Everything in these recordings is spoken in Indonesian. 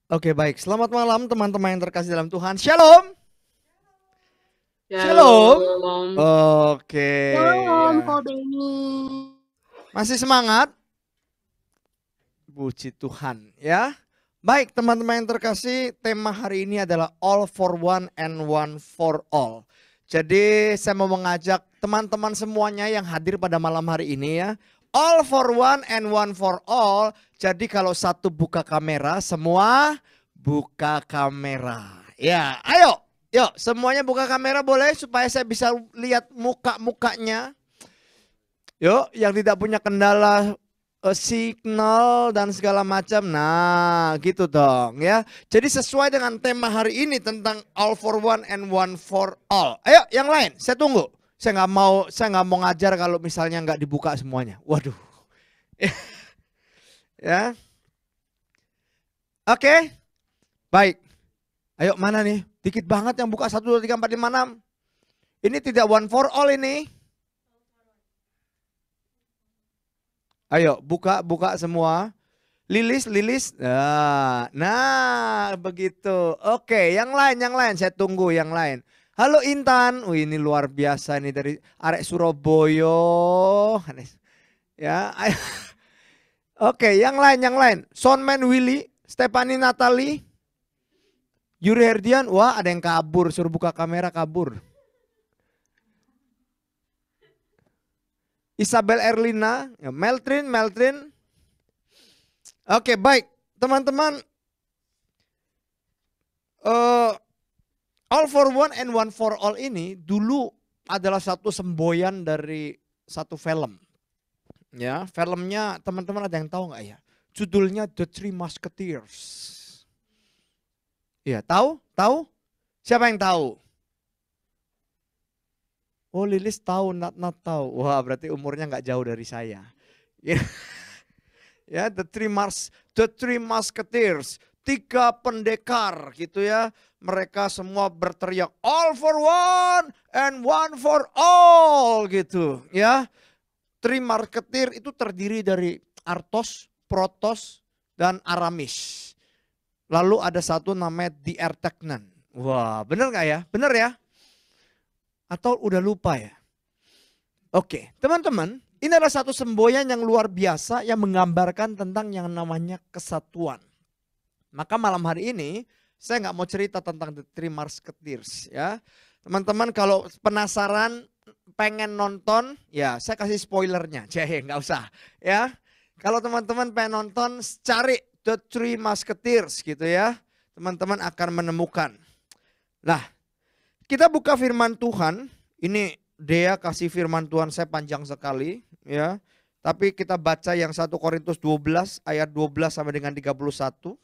Oke, baik. Selamat malam teman-teman yang terkasih dalam Tuhan. Shalom. Shalom. Shalom. Oke, Shalom, ya. Ko Beni. Masih semangat? Puji Tuhan, ya. Baik, teman-teman yang terkasih, tema hari ini adalah all for one and one for all. Jadi saya mau mengajak teman-teman semuanya yang hadir pada malam hari ini ya. All for one and one for all. Jadi kalau satu buka kamera, semua buka kamera. Ya, ayo. Yuk, semuanya buka kamera boleh supaya saya bisa lihat muka-mukanya. Yuk, yang tidak punya kendala signal dan segala macam. Nah, gitu dong ya. Jadi sesuai dengan tema hari ini tentang all for one and one for all. Ayo, yang lain, saya tunggu. Saya nggak mau ngajar kalau misalnya nggak dibuka semuanya. Waduh. Ya. Oke. Baik. Ayo mana nih? Dikit banget yang buka 1, 2, 3, 4, 5, 6. Ini tidak one for all ini. Ayo buka semua. Lilis. Nah, begitu. Oke, yang lain saya tunggu yang lain. Halo Intan. Ini luar biasa nih dari arek Surabaya. Ya. Oke, yang lain. Sonman Willy, Stephanie Natali, Yuri Herdian. Wah, ada yang kabur, suruh buka kamera kabur. Isabel Erlina, ya, Meltrin. Oke, baik. Teman-teman, all for one and one for all ini dulu adalah satu semboyan dari satu film. Ya, filmnya teman-teman ada yang tahu nggak ya? Judulnya The Three Musketeers. Iya, tahu? Siapa yang tahu? Oh, Lilis tahu, Nat tahu. Wah, berarti umurnya nggak jauh dari saya. Ya, The Three Musketeers, 3 pendekar gitu ya. Mereka semua berteriak all for one and one for all gitu ya. Three Musketeers itu terdiri dari Arthos, Protos, dan Aramis. Lalu ada satu namanya D'Artagnan. Wah, bener nggak ya? Bener ya? Atau udah lupa ya? Oke, teman-teman. Ini adalah satu semboyan yang luar biasa yang menggambarkan tentang yang namanya kesatuan. Maka malam hari ini saya nggak mau cerita tentang The Three Musketeers ya. Teman-teman kalau penasaran pengen nonton ya saya kasih spoilernya. Ceh nggak usah ya. Kalau teman-teman pengen nonton cari The Three Musketeers gitu ya. Teman-teman akan menemukan. Nah, kita buka firman Tuhan. Ini Dea kasih firman Tuhan saya panjang sekali ya. Tapi kita baca yang 1 Korintus 12 ayat 12 sampai dengan 31.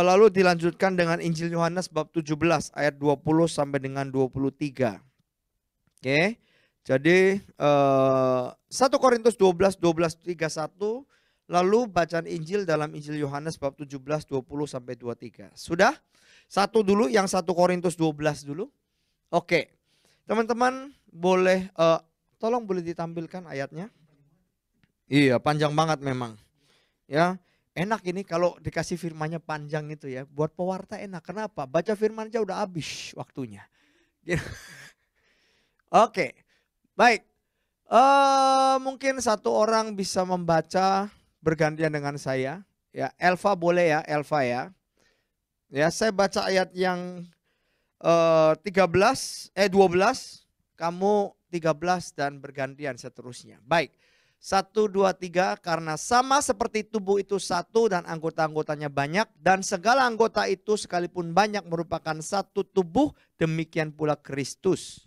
Lalu dilanjutkan dengan Injil Yohanes bab 17 ayat 20 sampai dengan 23. Oke. Jadi 1 Korintus 12 31, lalu bacaan Injil dalam Injil Yohanes bab 17 20 sampai 23. Sudah? Satu dulu yang 1 Korintus 12 dulu. Oke. Teman-teman boleh tolong boleh ditampilkan ayatnya. Iya, panjang banget memang. Ya, enak ini kalau dikasih firmannya panjang itu ya. Buat pewarta enak. Kenapa? Baca firman aja udah habis waktunya. Oke. Baik. Mungkin satu orang bisa membaca bergantian dengan saya. Ya, Elva boleh ya, Elva ya. Ya, saya baca ayat yang 12, kamu 13 dan bergantian seterusnya. Baik, 1, 2, 3, karena sama seperti tubuh itu satu dan anggota-anggotanya banyak. Dan segala anggota itu sekalipun banyak merupakan satu tubuh, demikian pula Kristus.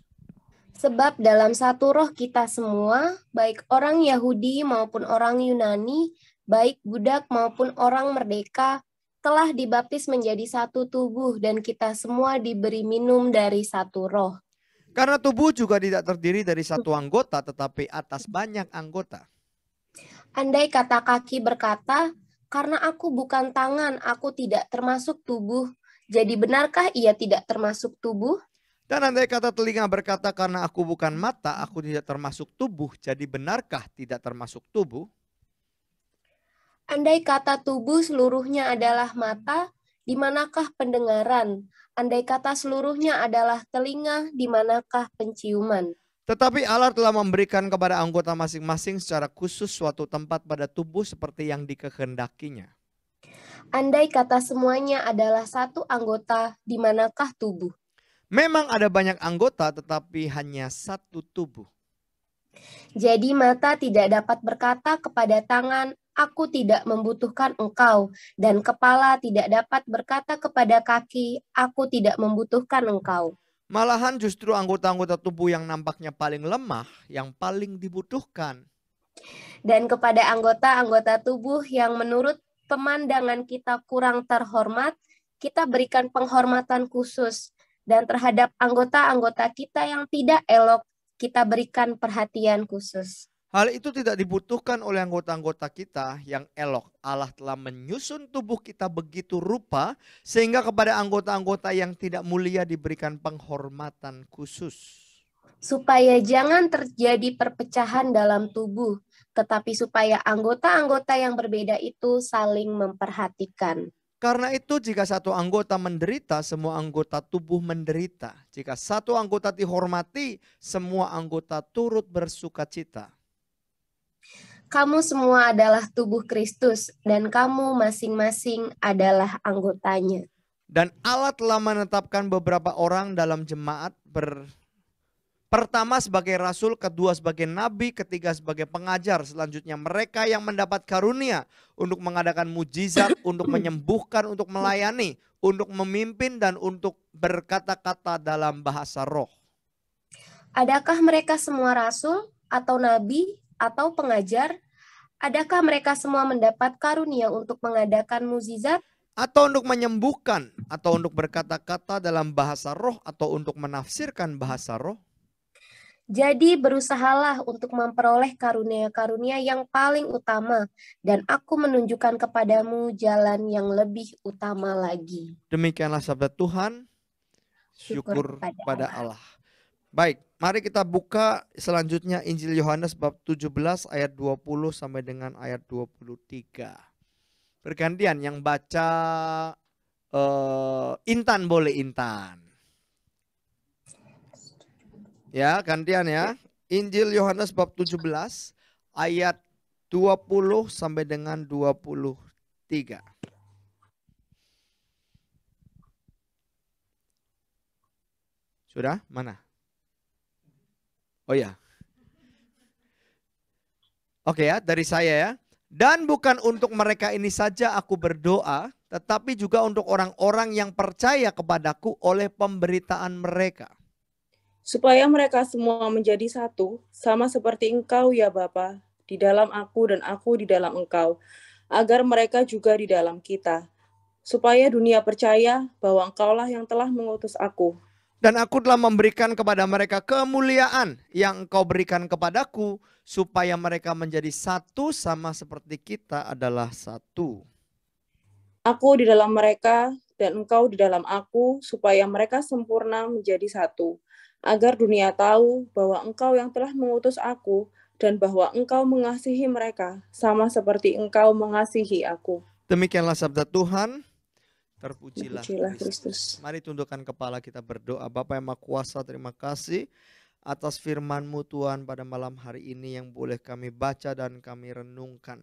Sebab dalam satu roh kita semua, baik orang Yahudi maupun orang Yunani, baik budak maupun orang merdeka, telah dibaptis menjadi satu tubuh dan kita semua diberi minum dari satu roh. Karena tubuh juga tidak terdiri dari satu anggota, tetapi atas banyak anggota. Andai kata kaki berkata, karena aku bukan tangan, aku tidak termasuk tubuh. Jadi benarkah ia tidak termasuk tubuh? Dan andai kata telinga berkata, karena aku bukan mata, aku tidak termasuk tubuh. Jadi benarkah tidak termasuk tubuh? Andai kata tubuh seluruhnya adalah mata, di manakah pendengaran? Andai kata seluruhnya adalah telinga, di manakah penciuman? Tetapi Allah telah memberikan kepada anggota masing-masing secara khusus suatu tempat pada tubuh seperti yang dikehendakinya. Andai kata semuanya adalah satu anggota, di manakah tubuh? Memang ada banyak anggota tetapi hanya satu tubuh. Jadi mata tidak dapat berkata kepada tangan, aku tidak membutuhkan engkau. Dan kepala tidak dapat berkata kepada kaki, aku tidak membutuhkan engkau. Malahan justru anggota-anggota tubuh yang nampaknya paling lemah yang paling dibutuhkan. Dan kepada anggota-anggota tubuh yang menurut pemandangan kita kurang terhormat, kita berikan penghormatan khusus. Dan terhadap anggota-anggota kita yang tidak elok, kita berikan perhatian khusus. Hal itu tidak dibutuhkan oleh anggota-anggota kita yang elok. Allah telah menyusun tubuh kita begitu rupa sehingga kepada anggota-anggota yang tidak mulia diberikan penghormatan khusus. Supaya jangan terjadi perpecahan dalam tubuh, tetapi supaya anggota-anggota yang berbeda itu saling memperhatikan. Karena itu jika satu anggota menderita, semua anggota tubuh menderita. Jika satu anggota dihormati, semua anggota turut bersukacita. Kamu semua adalah tubuh Kristus dan kamu masing-masing adalah anggotanya. Dan Allah telah menetapkan beberapa orang dalam jemaat pertama sebagai rasul, kedua sebagai nabi, ketiga sebagai pengajar. Selanjutnya mereka yang mendapat karunia untuk mengadakan mujizat, untuk menyembuhkan, untuk melayani, untuk memimpin, dan untuk berkata-kata dalam bahasa roh. Adakah mereka semua rasul atau nabi atau pengajar? Adakah mereka semua mendapat karunia untuk mengadakan mukjizat? Atau untuk menyembuhkan, atau untuk berkata-kata dalam bahasa roh, atau untuk menafsirkan bahasa roh? Jadi berusahalah untuk memperoleh karunia-karunia yang paling utama, dan aku menunjukkan kepadamu jalan yang lebih utama lagi. Demikianlah sabda Tuhan. Syukur pada Allah. Baik, mari kita buka selanjutnya Injil Yohanes bab 17 ayat 20 sampai dengan ayat 23. Bergantian yang baca Intan boleh Intan. Ya, gantian ya. Injil Yohanes bab 17 ayat 20 sampai dengan 23. Sudah? Mana? Oh ya. Oke ya, dari saya ya. Dan bukan untuk mereka ini saja aku berdoa, tetapi juga untuk orang-orang yang percaya kepadaku oleh pemberitaan mereka. Supaya mereka semua menjadi satu, sama seperti Engkau ya Bapa, di dalam aku dan aku di dalam Engkau, agar mereka juga di dalam kita. Supaya dunia percaya bahwa Engkaulah yang telah mengutus aku. Dan aku telah memberikan kepada mereka kemuliaan yang Engkau berikan kepadaku, supaya mereka menjadi satu sama seperti kita adalah satu. Aku di dalam mereka dan Engkau di dalam aku, supaya mereka sempurna menjadi satu. Agar dunia tahu bahwa Engkau yang telah mengutus aku, dan bahwa Engkau mengasihi mereka, sama seperti Engkau mengasihi aku. Demikianlah sabda Tuhan. Terpujilah Kristus. Mari tundukkan kepala kita berdoa. Bapa yang Maha Kuasa, terima kasih atas firman-Mu Tuhan pada malam hari ini yang boleh kami baca dan kami renungkan.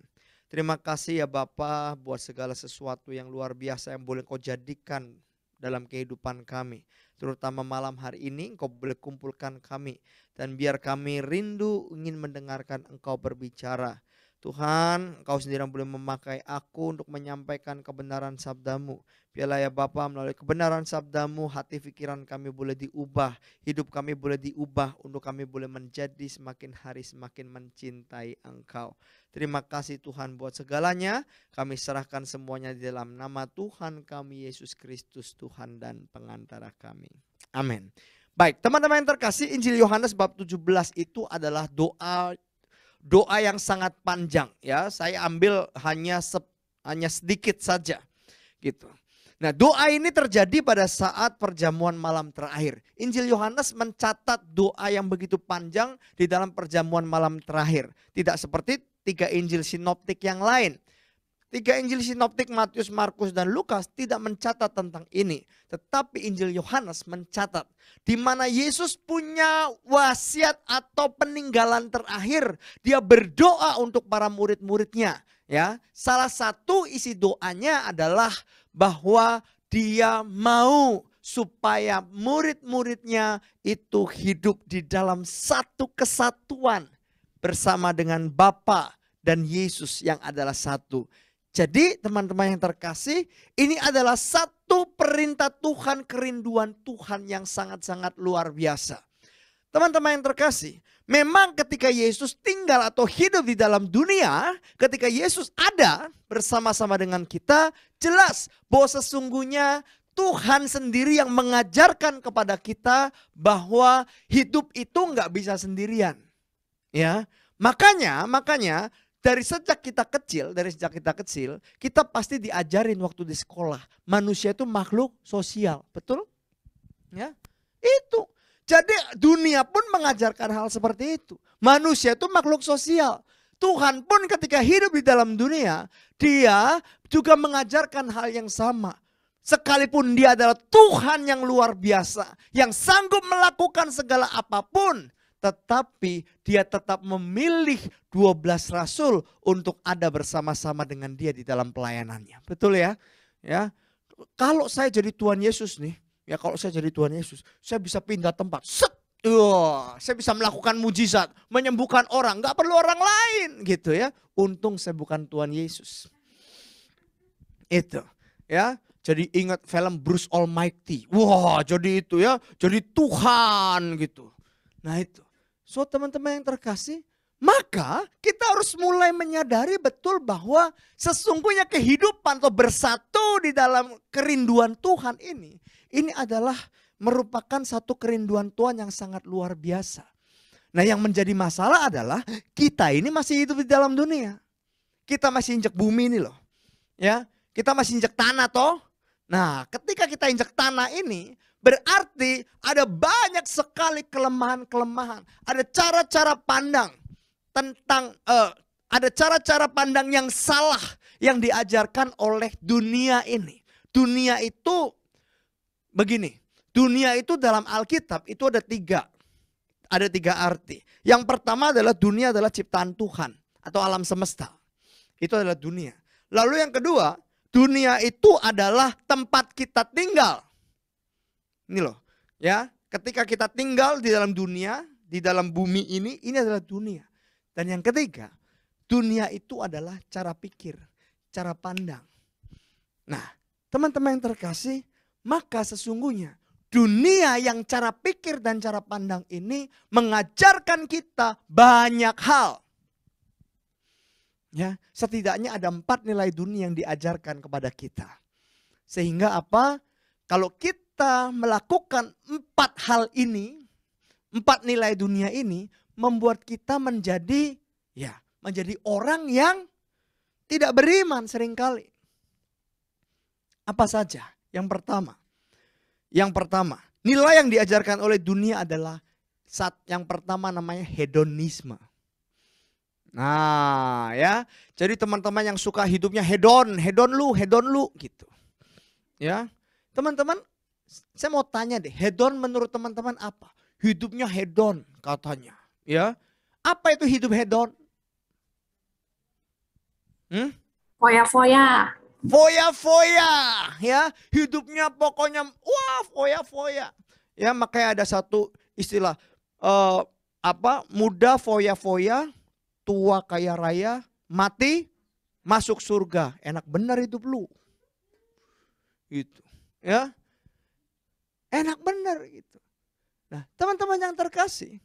Terima kasih ya Bapa buat segala sesuatu yang luar biasa yang boleh Kau jadikan dalam kehidupan kami. Terutama malam hari ini Engkau boleh kumpulkan kami. Dan biar kami rindu ingin mendengarkan Engkau berbicara. Tuhan, Engkau sendiri boleh memakai aku untuk menyampaikan kebenaran sabda-Mu. Biarlah ya Bapa, melalui kebenaran sabda-Mu, hati pikiran kami boleh diubah, hidup kami boleh diubah, untuk kami boleh menjadi semakin hari semakin mencintai Engkau. Terima kasih Tuhan buat segalanya, kami serahkan semuanya di dalam nama Tuhan kami Yesus Kristus, Tuhan dan pengantara kami. Amin. Baik, teman-teman yang terkasih, Injil Yohanes bab 17 itu adalah doa yang sangat panjang ya. Saya ambil hanya sedikit saja gitu. Nah, doa ini terjadi pada saat perjamuan malam terakhir. Injil Yohanes mencatat doa yang begitu panjang di dalam perjamuan malam terakhir. Tidak seperti 3 Injil sinoptik yang lain. Tiga Injil sinoptik Matius, Markus, dan Lukas tidak mencatat tentang ini. Tetapi Injil Yohanes mencatat. Di mana Yesus punya wasiat atau peninggalan terakhir. Dia berdoa untuk para murid-muridnya. Ya, salah satu isi doanya adalah bahwa dia mau supaya murid-muridnya itu hidup di dalam satu kesatuan bersama dengan Bapa dan Yesus yang adalah satu. Jadi teman-teman yang terkasih, ini adalah satu perintah Tuhan, kerinduan Tuhan yang sangat-sangat luar biasa. Teman-teman yang terkasih, memang ketika Yesus tinggal atau hidup di dalam dunia, ketika Yesus ada bersama-sama dengan kita, jelas bahwa sesungguhnya Tuhan sendiri yang mengajarkan kepada kita bahwa hidup itu nggak bisa sendirian. Ya, makanya dari sejak kita kecil, kita pasti diajarin waktu di sekolah. Manusia itu makhluk sosial, betul? Ya, itu. Jadi dunia pun mengajarkan hal seperti itu. Manusia itu makhluk sosial. Tuhan pun ketika hidup di dalam dunia, dia juga mengajarkan hal yang sama. Sekalipun dia adalah Tuhan yang luar biasa, yang sanggup melakukan segala apapun, tetapi dia tetap memilih 12 rasul untuk ada bersama-sama dengan dia di dalam pelayanannya. Betul ya? Ya. Kalau saya jadi Tuhan Yesus nih, ya kalau saya jadi Tuhan Yesus, saya bisa pindah tempat. Set. Saya bisa melakukan mujizat, menyembuhkan orang, nggak perlu orang lain gitu ya. Untung saya bukan Tuhan Yesus. Itu, ya. Jadi ingat film Bruce Almighty. Wah, jadi itu ya, jadi Tuhan gitu. Nah itu. So teman-teman yang terkasih, maka kita harus mulai menyadari betul bahwa sesungguhnya kehidupan atau bersatu di dalam kerinduan Tuhan ini adalah merupakan satu kerinduan Tuhan yang sangat luar biasa. Nah yang menjadi masalah adalah kita ini masih hidup di dalam dunia. Kita masih injek bumi ini loh. Ya, kita masih injek tanah toh. Nah ketika kita injek tanah ini, berarti ada banyak sekali kelemahan-kelemahan. Ada cara-cara pandang tentang, ada cara-cara pandang yang salah yang diajarkan oleh dunia ini. Dunia itu begini, dunia itu dalam Alkitab itu ada tiga arti. Yang pertama adalah dunia adalah ciptaan Tuhan atau alam semesta. Itu adalah dunia. Lalu yang kedua, dunia itu adalah tempat kita tinggal. Ini loh, ya, ketika kita tinggal di dalam dunia, di dalam bumi ini adalah dunia. Dan yang ketiga, dunia itu adalah cara pikir, cara pandang. Nah, teman-teman yang terkasih, maka sesungguhnya dunia yang cara pikir dan cara pandang ini mengajarkan kita banyak hal. Ya, setidaknya ada 4 nilai dunia yang diajarkan kepada kita. Sehingga apa? Kalau kita melakukan 4 hal ini, 4 nilai dunia ini membuat kita menjadi orang yang tidak beriman seringkali. Apa saja? Yang pertama, nilai yang diajarkan oleh dunia adalah yang pertama namanya hedonisme. Nah, ya. Jadi teman-teman yang suka hidupnya hedon lu gitu. Ya. Teman-teman, saya mau tanya deh, hedon menurut teman-teman apa? Hidupnya hedon katanya, ya. Apa itu hidup hedon? Foya-foya. Foya-foya, ya. Hidupnya pokoknya wah foya-foya. Ya, makanya ada satu istilah muda foya-foya, tua kaya raya, mati masuk surga. Enak benar hidup lu. Gitu. Ya. Enak benar gitu. Nah, teman-teman yang terkasih,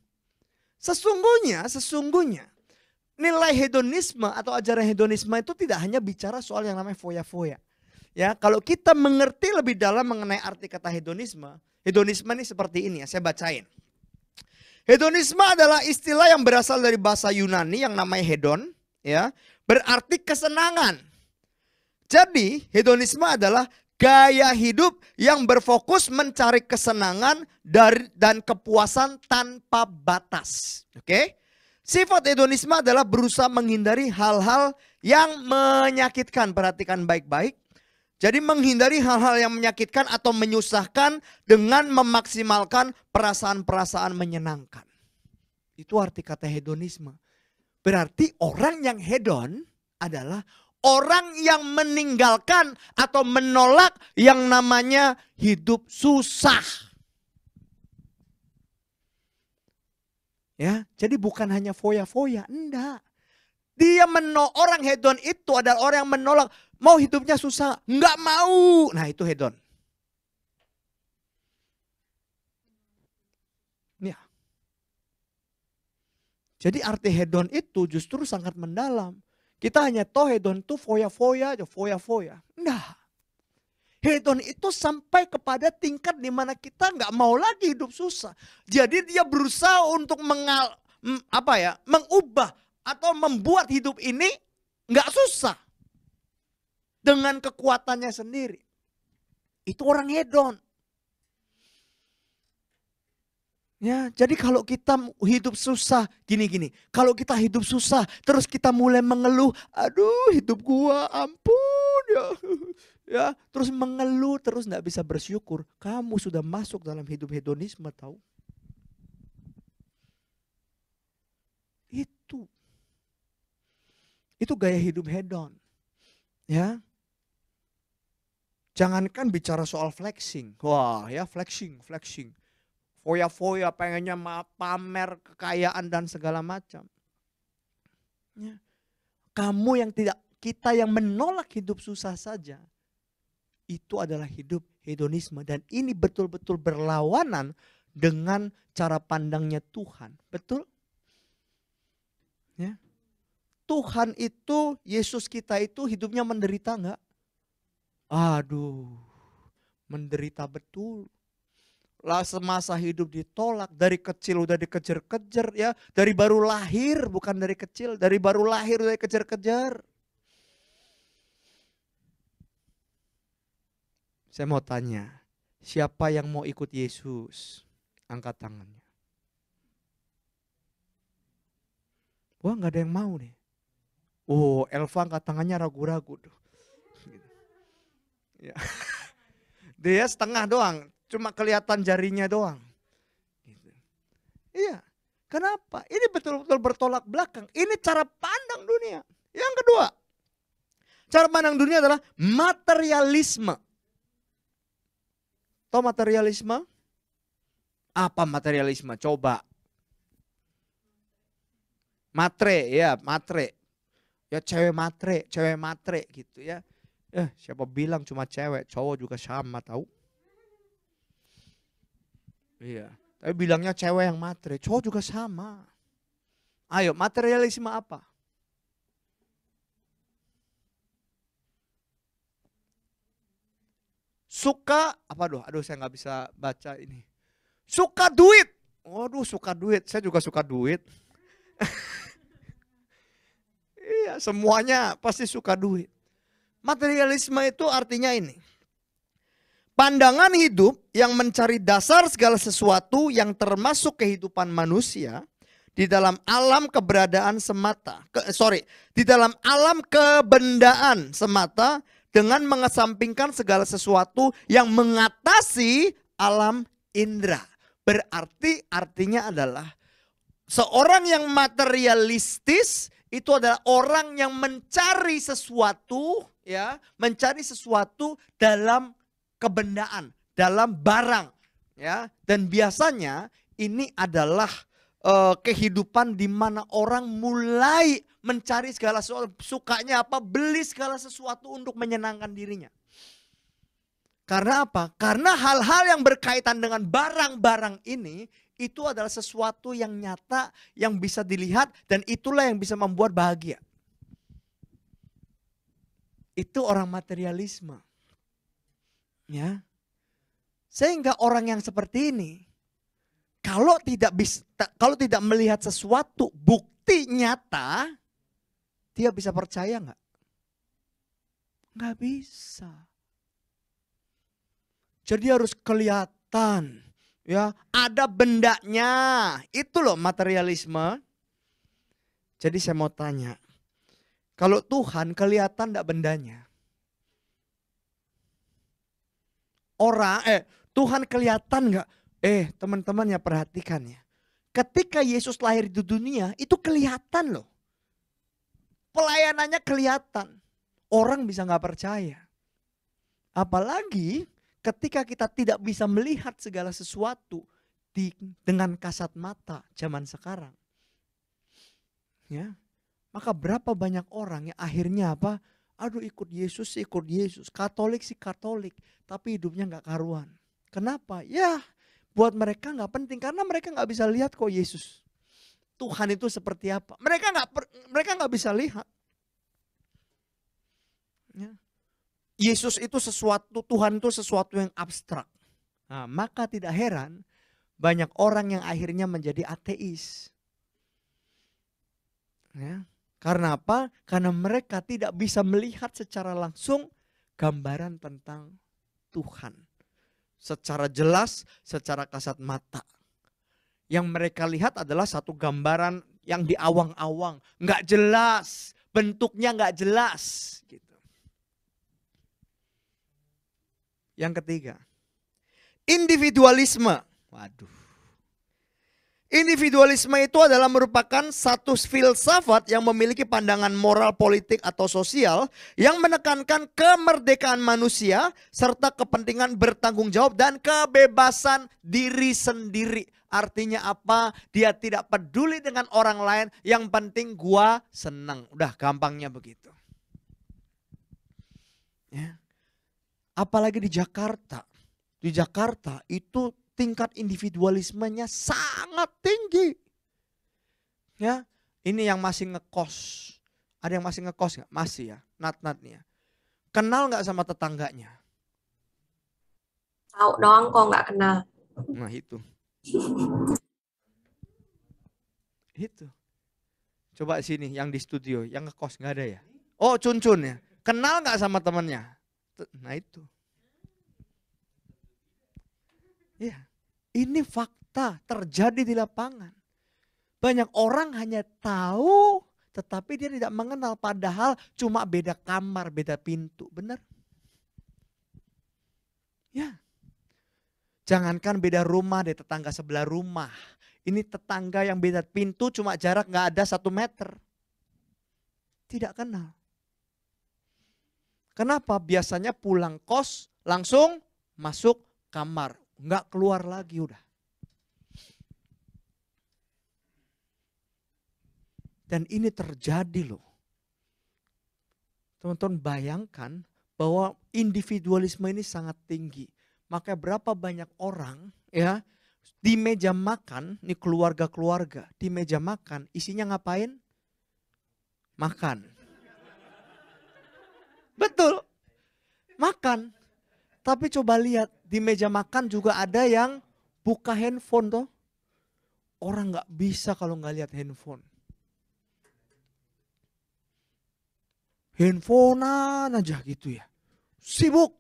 sesungguhnya nilai hedonisme atau ajaran hedonisme itu tidak hanya bicara soal yang namanya foya-foya. Ya, kalau kita mengerti lebih dalam mengenai arti kata hedonisme ini seperti ini ya, saya bacain. Hedonisme adalah istilah yang berasal dari bahasa Yunani yang namanya hedon, ya, berarti kesenangan. Jadi, hedonisme adalah gaya hidup yang berfokus mencari kesenangan dan kepuasan tanpa batas. Oke? Sifat hedonisme adalah berusaha menghindari hal-hal yang menyakitkan. Perhatikan baik-baik. Jadi menghindari hal-hal yang menyakitkan atau menyusahkan dengan memaksimalkan perasaan-perasaan menyenangkan. Itu arti kata hedonisme. Berarti orang yang hedon adalah orang yang meninggalkan atau menolak yang namanya hidup susah. Ya, jadi bukan hanya foya-foya, enggak. Orang hedon itu adalah orang yang menolak, mau hidupnya susah, enggak mau. Nah, itu hedon. Ya. Jadi arti hedon itu justru sangat mendalam. Kita hanya tahu hedon itu foya-foya aja, foya-foya. Enggak. Hedon itu sampai kepada tingkat di mana kita nggak mau lagi hidup susah. Jadi dia berusaha untuk mengubah atau membuat hidup ini nggak susah dengan kekuatannya sendiri. Itu orang hedon. Ya, jadi kalau kita hidup susah, gini-gini. Kalau kita hidup susah, terus kita mulai mengeluh, aduh hidup gua ampun ya. Ya, terus mengeluh, terus nggak bisa bersyukur. Kamu sudah masuk dalam hidup hedonisme, tahu? Itu gaya hidup hedon. Ya. Jangankan bicara soal flexing. Wah, ya flexing. Foya-foya pengennya pamer kekayaan dan segala macam. Ya. Kita yang menolak hidup susah saja. Itu adalah hidup hedonisme. Dan ini betul-betul berlawanan dengan cara pandangnya Tuhan. Betul? Ya. Tuhan itu, Yesus kita itu hidupnya menderita enggak? Aduh, menderita betul. Lah semasa hidup ditolak, dari kecil udah dikejar-kejar ya. Dari baru lahir, bukan dari kecil, dari baru lahir udah dikejar-kejar. Saya mau tanya, siapa yang mau ikut Yesus? Angkat tangannya. Wah, nggak ada yang mau nih. Oh, Elva angkat tangannya ragu-ragu tuh. Ya. Dia setengah doang, cuma kelihatan jarinya doang. Iya, kenapa? Ini betul-betul bertolak belakang. Ini cara pandang dunia. Yang kedua, cara pandang dunia adalah materialisme. Tahu materialisme? Apa materialisme? Coba. Matre, ya matre. Ya cewek matre gitu ya. Siapa bilang cuma cewek, cowok juga sama tahu. Iya, tapi bilangnya cewek yang matre, cowok juga sama. Ayo, materialisme apa? Suka, aduh saya nggak bisa baca ini. Suka duit. Waduh, suka duit. Saya juga suka duit. Iya, semuanya pasti suka duit. Materialisme itu artinya ini. Pandangan hidup yang mencari dasar segala sesuatu yang termasuk kehidupan manusia di dalam alam keberadaan semata. Di dalam alam kebendaan semata dengan mengesampingkan segala sesuatu yang mengatasi alam indera. Berarti artinya adalah seorang yang materialistis itu adalah orang yang mencari sesuatu, ya, mencari sesuatu dalam kebendaan, dalam barang, ya. Dan biasanya ini adalah kehidupan di mana orang mulai mencari segala sesuatu, sukanya apa, beli segala sesuatu untuk menyenangkan dirinya. Karena apa? Karena hal-hal yang berkaitan dengan barang-barang ini itu adalah sesuatu yang nyata, yang bisa dilihat, dan itulah yang bisa membuat bahagia. Itu orang materialisme. Ya. Sehingga orang yang seperti ini, kalau tidak melihat sesuatu bukti nyata, dia bisa percaya nggak? Nggak bisa. Jadi harus kelihatan, ya, ada bendanya. Itu loh materialisme. Jadi saya mau tanya, Kalau Tuhan kelihatan enggak bendanya. Tuhan kelihatan enggak? Teman-teman ya perhatikan ya. Ketika Yesus lahir di dunia itu kelihatan loh. Pelayanannya kelihatan. Orang bisa nggak percaya. Apalagi ketika kita tidak bisa melihat segala sesuatu dengan kasat mata zaman sekarang. Ya, maka berapa banyak orang yang akhirnya apa? Aduh ikut Yesus, Katolik sih Katolik. Tapi hidupnya nggak karuan. Kenapa? Ya buat mereka nggak penting karena mereka nggak bisa lihat kok Yesus. Tuhan itu seperti apa? Mereka nggak bisa lihat. Ya. Yesus itu Tuhan itu sesuatu yang abstrak. Nah, maka tidak heran banyak orang yang akhirnya menjadi ateis. Ya. Karena apa? Karena mereka tidak bisa melihat secara langsung gambaran tentang Tuhan. Secara jelas, secara kasat mata. Yang mereka lihat adalah satu gambaran yang di awang-awang. Nggak jelas, bentuknya nggak jelas. Gitu. Yang ketiga, individualisme. Waduh. Individualisme itu adalah merupakan satu filsafat yang memiliki pandangan moral, politik atau sosial yang menekankan kemerdekaan manusia serta kepentingan bertanggung jawab dan kebebasan diri sendiri. Artinya apa? Dia tidak peduli dengan orang lain, yang penting gua senang. Udah gampangnya begitu. Ya. Apalagi di Jakarta. Di Jakarta itu tingkat individualismenya sangat tinggi. Ya, ini yang masih ngekos. Ada yang masih ngekos nggak? Masih ya, nat-natnya. Kenal nggak sama tetangganya? Tahu doang kok nggak kenal. Nah itu. Itu. Coba sini yang di studio, yang ngekos nggak ada ya? Oh Cun-Cun ya. Kenal nggak sama temannya? Nah itu. Ya, ini fakta terjadi di lapangan. Banyak orang hanya tahu tetapi dia tidak mengenal, padahal cuma beda kamar, beda pintu. Benar? Ya. Jangankan beda rumah deh, tetangga sebelah rumah. Ini tetangga yang beda pintu cuma jarak nggak ada 1 meter. Tidak kenal. Kenapa? Biasanya pulang kos langsung masuk kamar. Nggak keluar lagi udah. Dan ini terjadi loh. Teman-teman bayangkan bahwa individualisme ini sangat tinggi. Maka berapa banyak orang ya di meja makan, nih keluarga-keluarga di meja makan isinya ngapain? Makan. Betul, makan. Tapi coba lihat di meja makan juga ada yang buka handphone toh. Orang nggak bisa kalau nggak lihat handphone. Handphonean aja gitu ya. Sibuk.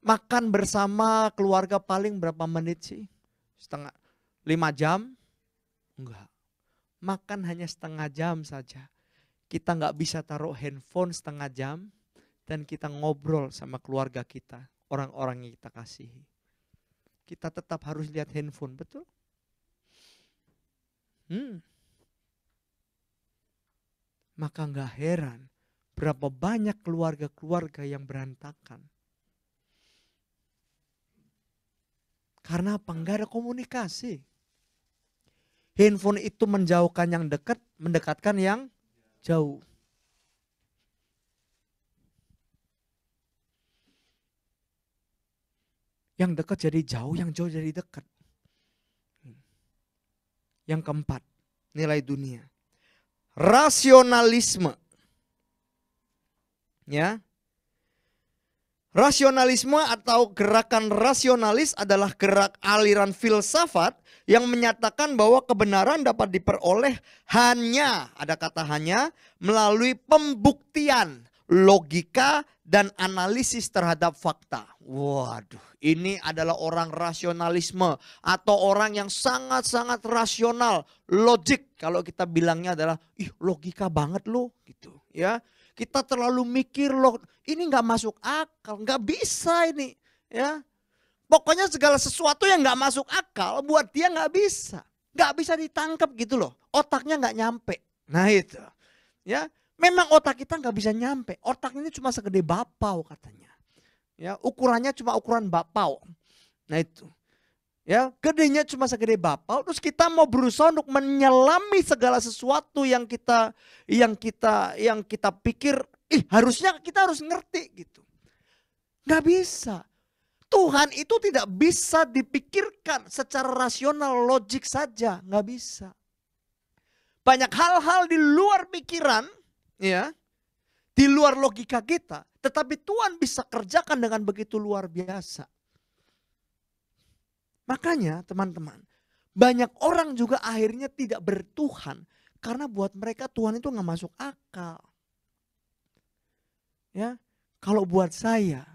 Makan bersama keluarga paling berapa menit sih? 5 jam? Enggak. Makan hanya setengah jam saja. Kita nggak bisa taruh handphone setengah jam dan kita ngobrol sama keluarga kita, orang-orang yang kita kasihi. Kita tetap harus lihat handphone, betul? Maka nggak heran berapa banyak keluarga-keluarga yang berantakan. Karena apa? Nggak ada komunikasi. Handphone itu menjauhkan yang dekat, mendekatkan yang jauh. Yang dekat jadi jauh, yang jauh jadi dekat. Yang keempat, nilai dunia. Rasionalisme. Ya. Rasionalisme atau gerakan rasionalis adalah gerak aliran filsafat yang menyatakan bahwa kebenaran dapat diperoleh hanya, ada kata hanya, melalui pembuktian, logika, dan analisis terhadap fakta. Waduh, ini adalah orang rasionalisme atau orang yang sangat-sangat rasional, logik. Kalau kita bilangnya adalah, ih logika banget loh gitu ya. Kita terlalu mikir loh, ini nggak masuk akal, nggak bisa ini ya. Pokoknya segala sesuatu yang nggak masuk akal buat dia nggak bisa. Nggak bisa ditangkap gitu loh, otaknya nggak nyampe. Nah itu ya. Memang otak kita nggak bisa nyampe. Otak ini cuma segede bapau katanya. Ya, ukurannya cuma ukuran bapau. Nah itu. Ya, gedenya cuma segede bapau. Terus kita mau berusaha untuk menyelami segala sesuatu yang kita pikir, harusnya kita harus ngerti gitu. Nggak bisa. Tuhan itu tidak bisa dipikirkan secara rasional, logik saja, nggak bisa. Banyak hal-hal di luar pikiran, ya, di luar logika kita, tetapi Tuhan bisa kerjakan dengan begitu luar biasa. Makanya teman-teman, banyak orang juga akhirnya tidak bertuhan karena buat mereka Tuhan itu nggak masuk akal. Ya, kalau buat saya,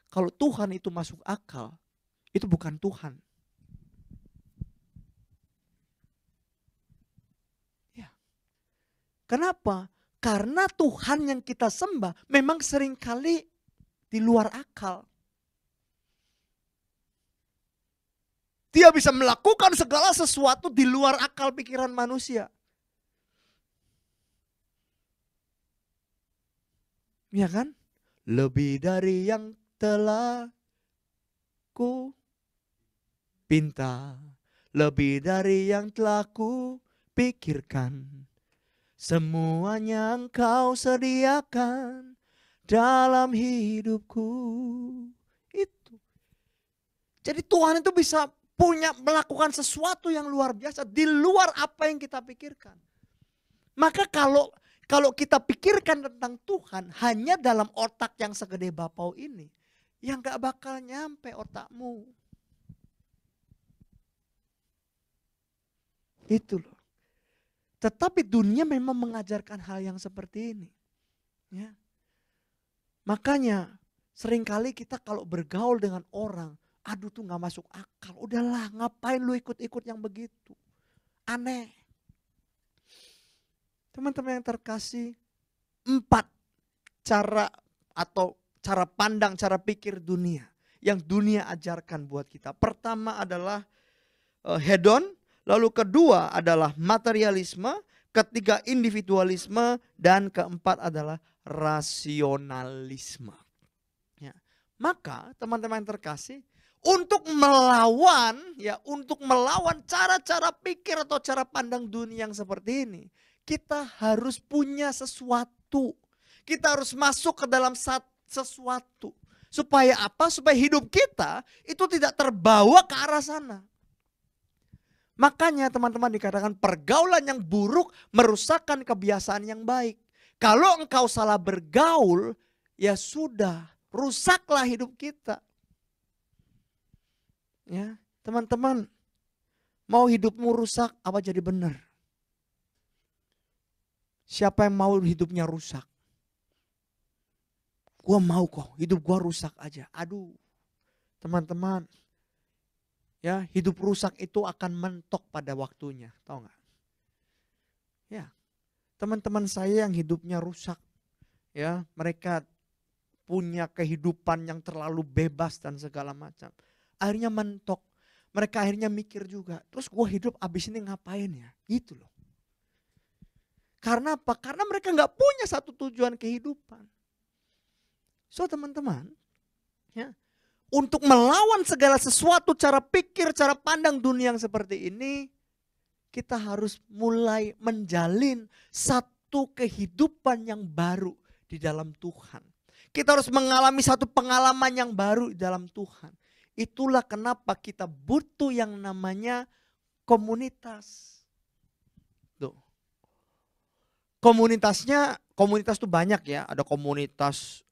kalau Tuhan itu masuk akal, itu bukan Tuhan. Kenapa? Karena Tuhan yang kita sembah memang seringkali di luar akal. Dia bisa melakukan segala sesuatu di luar akal pikiran manusia. Ya kan? Lebih dari yang telah ku pinta, lebih dari yang telah ku pikirkan. Semuanya Engkau sediakan dalam hidupku. Itu. Jadi Tuhan itu bisa melakukan sesuatu yang luar biasa di luar apa yang kita pikirkan. Maka kalau kita pikirkan tentang Tuhan hanya dalam otak yang segede bapau ini, yang gak bakal nyampe otakmu. Itu loh. Tetapi dunia memang mengajarkan hal yang seperti ini. Ya. Makanya seringkali kita kalau bergaul dengan orang, aduh tuh gak masuk akal. Udahlah, ngapain lu ikut-ikut yang begitu. Aneh. Teman-teman yang terkasih, 4 cara atau cara pandang, cara pikir dunia. Yang dunia ajarkan buat kita. Pertama adalah hedon. Lalu kedua adalah materialisme, ketiga individualisme, dan keempat adalah rasionalisme. Ya. Maka teman-teman yang terkasih, untuk melawan cara-cara pikir atau cara pandang dunia yang seperti ini, kita harus punya sesuatu. Kita harus masuk ke dalam sesuatu. Supaya apa? Supaya hidup kita itu tidak terbawa ke arah sana. Makanya teman-teman dikatakan pergaulan yang buruk merusakkan kebiasaan yang baik. Kalau engkau salah bergaul, ya sudah, rusaklah hidup kita. Ya, teman-teman, mau hidupmu rusak apa jadi benar? Siapa yang mau hidupnya rusak? Gua mau kok, hidup gua rusak aja. Aduh, teman-teman. Ya, hidup rusak itu akan mentok pada waktunya, tahu nggak? Ya, teman-teman saya yang hidupnya rusak, ya, mereka punya kehidupan yang terlalu bebas dan segala macam. Akhirnya mentok, mereka akhirnya mikir juga, terus gue hidup abis ini ngapain ya? Gitu loh. Karena apa? Karena mereka nggak punya satu tujuan kehidupan. So teman-teman, ya. Untuk melawan segala sesuatu cara pikir, cara pandang dunia yang seperti ini, kita harus mulai menjalin satu kehidupan yang baru di dalam Tuhan. Kita harus mengalami satu pengalaman yang baru di dalam Tuhan. Itulah kenapa kita butuh yang namanya komunitas. Tuh. Komunitas tuh banyak ya, ada komunitas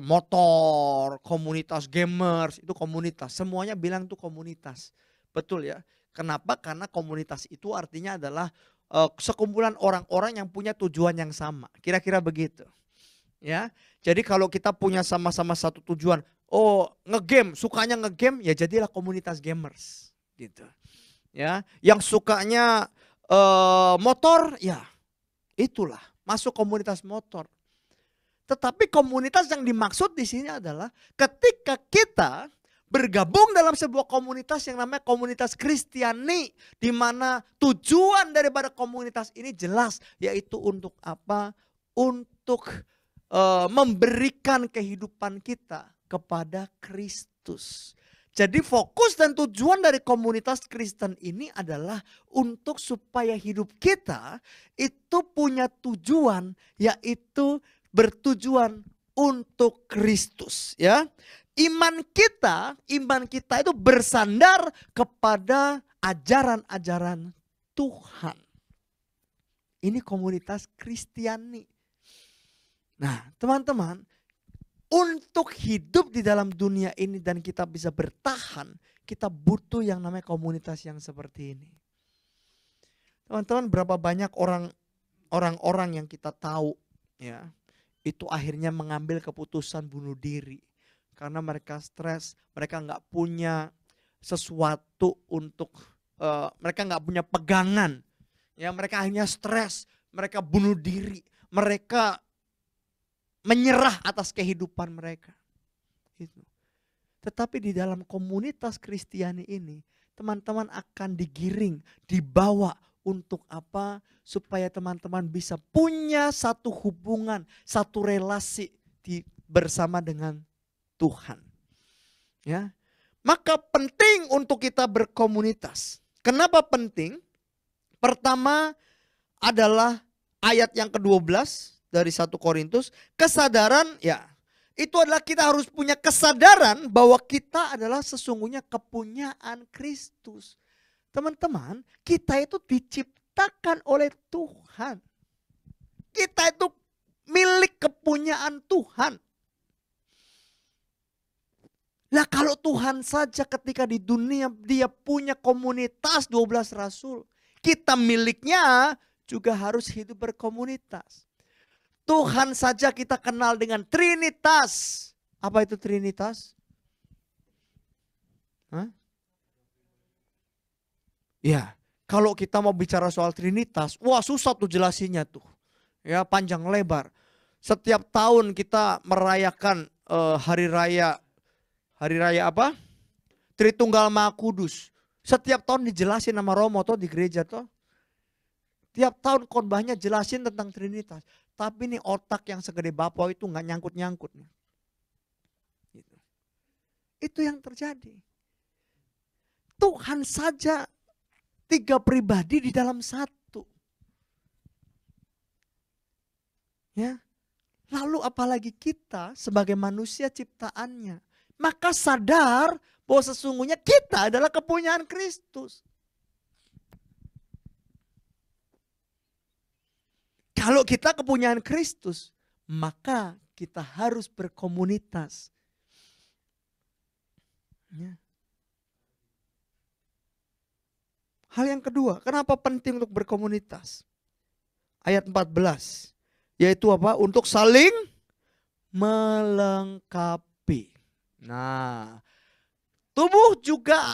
motor, komunitas gamers, itu komunitas. Semuanya bilang itu komunitas. Betul ya. Kenapa? Karena komunitas itu artinya adalah sekumpulan orang-orang yang punya tujuan yang sama. Kira-kira begitu. Ya, jadi kalau kita punya sama-sama satu tujuan, oh ngegame, sukanya ngegame, ya jadilah komunitas gamers, gitu. Ya, yang sukanya motor, ya itulah masuk komunitas motor. Tetapi komunitas yang dimaksud di sini adalah ketika kita bergabung dalam sebuah komunitas yang namanya komunitas Kristiani, di mana tujuan daripada komunitas ini jelas, yaitu untuk apa? Untuk memberikan kehidupan kita kepada Kristus. Jadi fokus dan tujuan dari komunitas Kristen ini adalah untuk supaya hidup kita itu punya tujuan, yaitu bertujuan untuk Kristus, ya. Iman kita itu bersandar kepada ajaran-ajaran Tuhan. Ini komunitas Kristiani. Nah, teman-teman, untuk hidup di dalam dunia ini dan kita bisa bertahan, kita butuh yang namanya komunitas yang seperti ini. Teman-teman, berapa banyak orang-orang yang kita tahu, ya, itu akhirnya mengambil keputusan bunuh diri karena mereka stres, mereka nggak punya sesuatu untuk, mereka nggak punya pegangan, ya, mereka akhirnya stres, mereka bunuh diri, mereka menyerah atas kehidupan mereka. Itu. Tetapi di dalam komunitas Kristiani ini, teman-teman akan digiring, dibawa untuk apa? Supaya teman-teman bisa punya satu hubungan, satu relasi bersama dengan Tuhan. Ya. Maka penting untuk kita berkomunitas. Kenapa penting? Pertama adalah ayat yang ke-12 dari 1 Korintus, kesadaran, ya, itu adalah kita harus punya kesadaran bahwa kita adalah sesungguhnya kepunyaan Kristus. Teman-teman, kita itu diciptakan oleh Tuhan. Kita itu milik kepunyaan Tuhan. Lah kalau Tuhan saja ketika di dunia dia punya komunitas 12 rasul, kita miliknya juga harus hidup berkomunitas. Tuhan saja kita kenal dengan Trinitas. Apa itu Trinitas? Hah? Ya, kalau kita mau bicara soal Trinitas, wah susah tuh jelasinnya tuh. Ya, panjang lebar. Setiap tahun kita merayakan hari raya apa? Tritunggal Maha Kudus. Setiap tahun dijelasin sama Romo tuh di gereja tuh. Tiap tahun khotbahnya jelasin tentang Trinitas. Tapi nih otak yang segede bapau itu nggak nyangkut-nyangkut. Gitu. Itu yang terjadi. Tuhan saja 3 pribadi di dalam satu. Ya. Lalu apalagi kita sebagai manusia ciptaannya. Maka sadar bahwa sesungguhnya kita adalah kepunyaan Kristus. Kalau kita kepunyaan Kristus, maka kita harus berkomunitas. Ya. Hal yang kedua, kenapa penting untuk berkomunitas? Ayat 14, yaitu apa? Untuk saling melengkapi. Nah, tubuh juga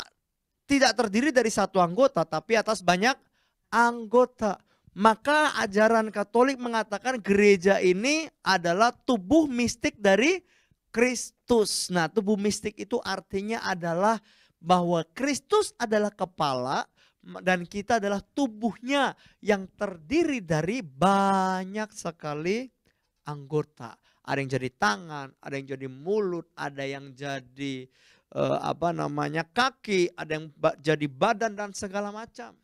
tidak terdiri dari satu anggota, tapi atas banyak anggota. Maka ajaran Katolik mengatakan gereja ini adalah tubuh mistik dari Kristus. Nah, tubuh mistik itu artinya adalah bahwa Kristus adalah kepala dan kita adalah tubuhnya yang terdiri dari banyak sekali anggota. Ada yang jadi tangan, ada yang jadi mulut, ada yang jadi kaki, ada yang jadi badan dan segala macam.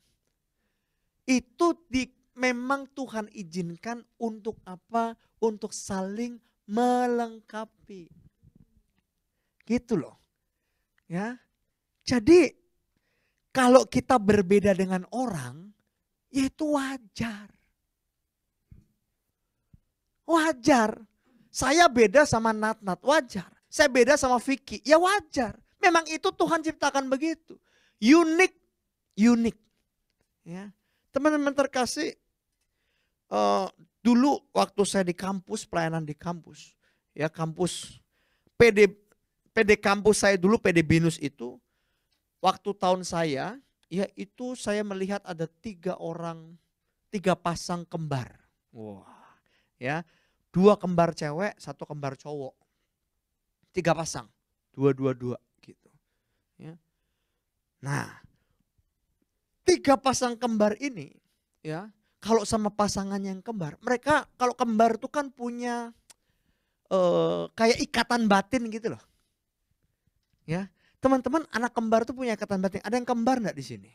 Itu memang Tuhan izinkan untuk apa? Untuk saling melengkapi. Gitu loh. Ya. Jadi kalau kita berbeda dengan orang, ya itu wajar. Wajar. Saya beda sama Natnat, wajar. Saya beda sama Vicky, ya wajar. Memang itu Tuhan ciptakan begitu. Unik. Ya. Teman-teman terkasih, dulu waktu saya di kampus, pelayanan di kampus, ya kampus PD kampus saya dulu, PD Binus itu, waktu tahun saya, ya itu saya melihat ada 3 pasang kembar. Wah, ya 2 kembar cewek, 1 kembar cowok. 3 pasang, 2 gitu. Ya. Nah, 3 pasang kembar ini, ya kalau sama pasangan yang kembar, mereka kalau kembar itu kan punya kayak ikatan batin gitu loh. Ya, teman-teman, anak kembar tuh punya ikatan batin. Ada yang kembar enggak di sini?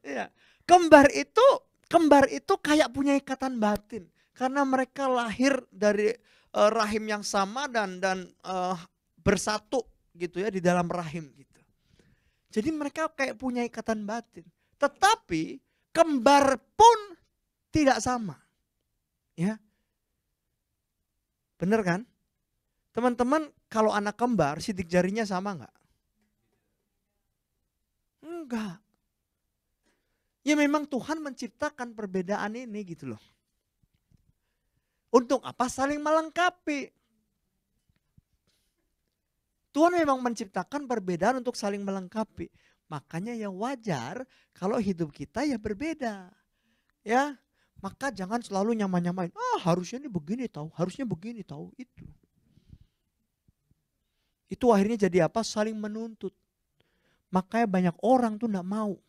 Iya, kembar itu kayak punya ikatan batin karena mereka lahir dari rahim yang sama dan bersatu gitu ya di dalam rahim gitu. Jadi mereka kayak punya ikatan batin. Tetapi kembar pun tidak sama. Ya. Bener kan? Teman-teman, kalau anak kembar sidik jarinya sama enggak? Enggak. Ya memang Tuhan menciptakan perbedaan ini gitu loh. Untuk apa? Saling melengkapi. Tuhan memang menciptakan perbedaan untuk saling melengkapi. Makanya yang wajar kalau hidup kita ya berbeda. Ya, maka jangan selalu nyamain-nyamain. Harusnya ini begini tahu, harusnya begini tahu itu. Itu akhirnya jadi apa? Saling menuntut. Makanya banyak orang tuh enggak mau.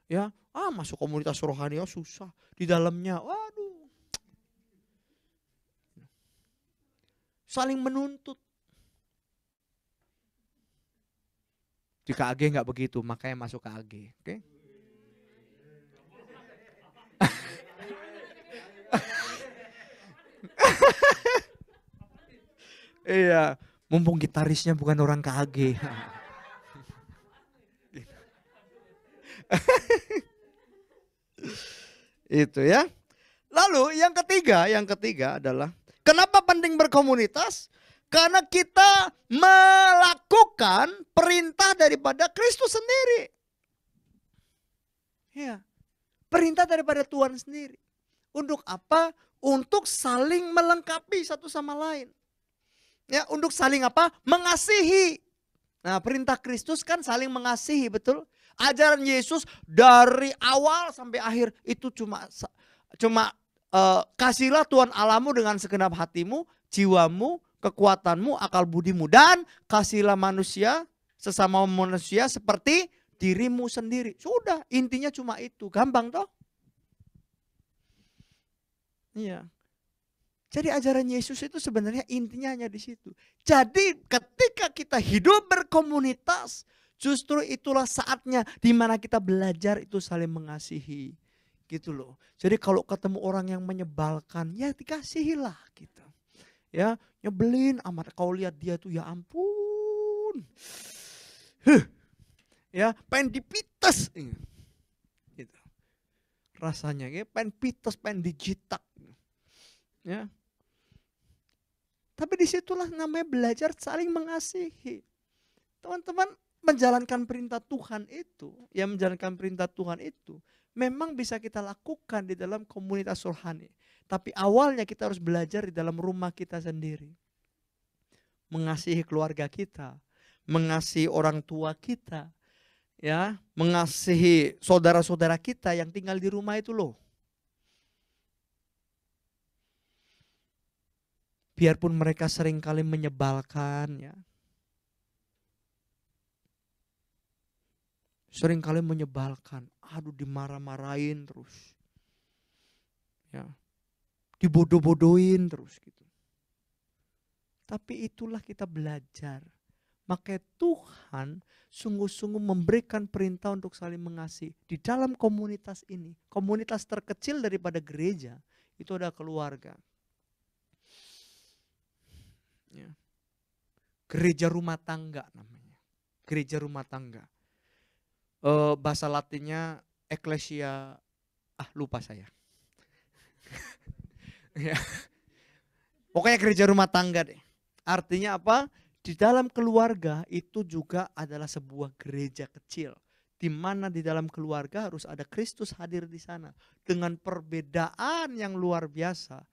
Ya, masuk komunitas rohani susah. Di dalamnya, waduh. Saling menuntut. Di KAG enggak begitu, makanya masuk KAG, oke? Iya, mumpung gitarisnya bukan orang KAG. Itu ya. Lalu yang ketiga adalah kenapa penting berkomunitas? Karena kita melakukan perintah daripada Kristus sendiri. Ya, perintah daripada Tuhan sendiri. Untuk apa? Untuk saling melengkapi satu sama lain. Ya, untuk saling apa? Mengasihi. Nah, perintah Kristus kan saling mengasihi, betul? Ajaran Yesus dari awal sampai akhir itu cuma kasihlah Tuhan Allahmu dengan segenap hatimu, jiwamu, kekuatanmu, akal budimu, dan kasihlah manusia sesama manusia seperti dirimu sendiri. Sudah, intinya cuma itu. Gampang toh? Iya. Jadi ajaran Yesus itu sebenarnya intinya hanya di situ. Jadi ketika kita hidup berkomunitas, justru itulah saatnya di mana kita belajar itu saling mengasihi. Gitu loh. Jadi kalau ketemu orang yang menyebalkan, ya dikasihilah gitu. Ya, nyebelin amat. Kau lihat dia tuh, ya ampun. Ya, pengen dipites. Gitu. Rasanya ya, pengen pites, pengen dijitak. Ya. Tapi disitulah namanya belajar saling mengasihi. Teman-teman, menjalankan perintah Tuhan itu, memang bisa kita lakukan di dalam komunitas rohani. Tapi awalnya kita harus belajar di dalam rumah kita sendiri. Mengasihi keluarga kita, mengasihi orang tua kita, ya, mengasihi saudara-saudara kita yang tinggal di rumah itu loh. Biarpun mereka seringkali menyebalkan, ya. Seringkali menyebalkan, dimarah-marahin terus. Ya. Dibodoh-bodohin terus gitu. Tapi itulah kita belajar. Makanya Tuhan sungguh-sungguh memberikan perintah untuk saling mengasihi. Di dalam komunitas ini, komunitas terkecil daripada gereja, itu ada keluarga. Ya. Gereja rumah tangga namanya. Gereja rumah tangga. Bahasa Latinnya Ecclesia, lupa saya. Ya. Pokoknya gereja rumah tangga deh. Artinya apa? Di dalam keluarga itu juga adalah sebuah gereja kecil. di mana di dalam keluarga harus ada Kristus hadir di sana. Dengan perbedaan yang luar biasa,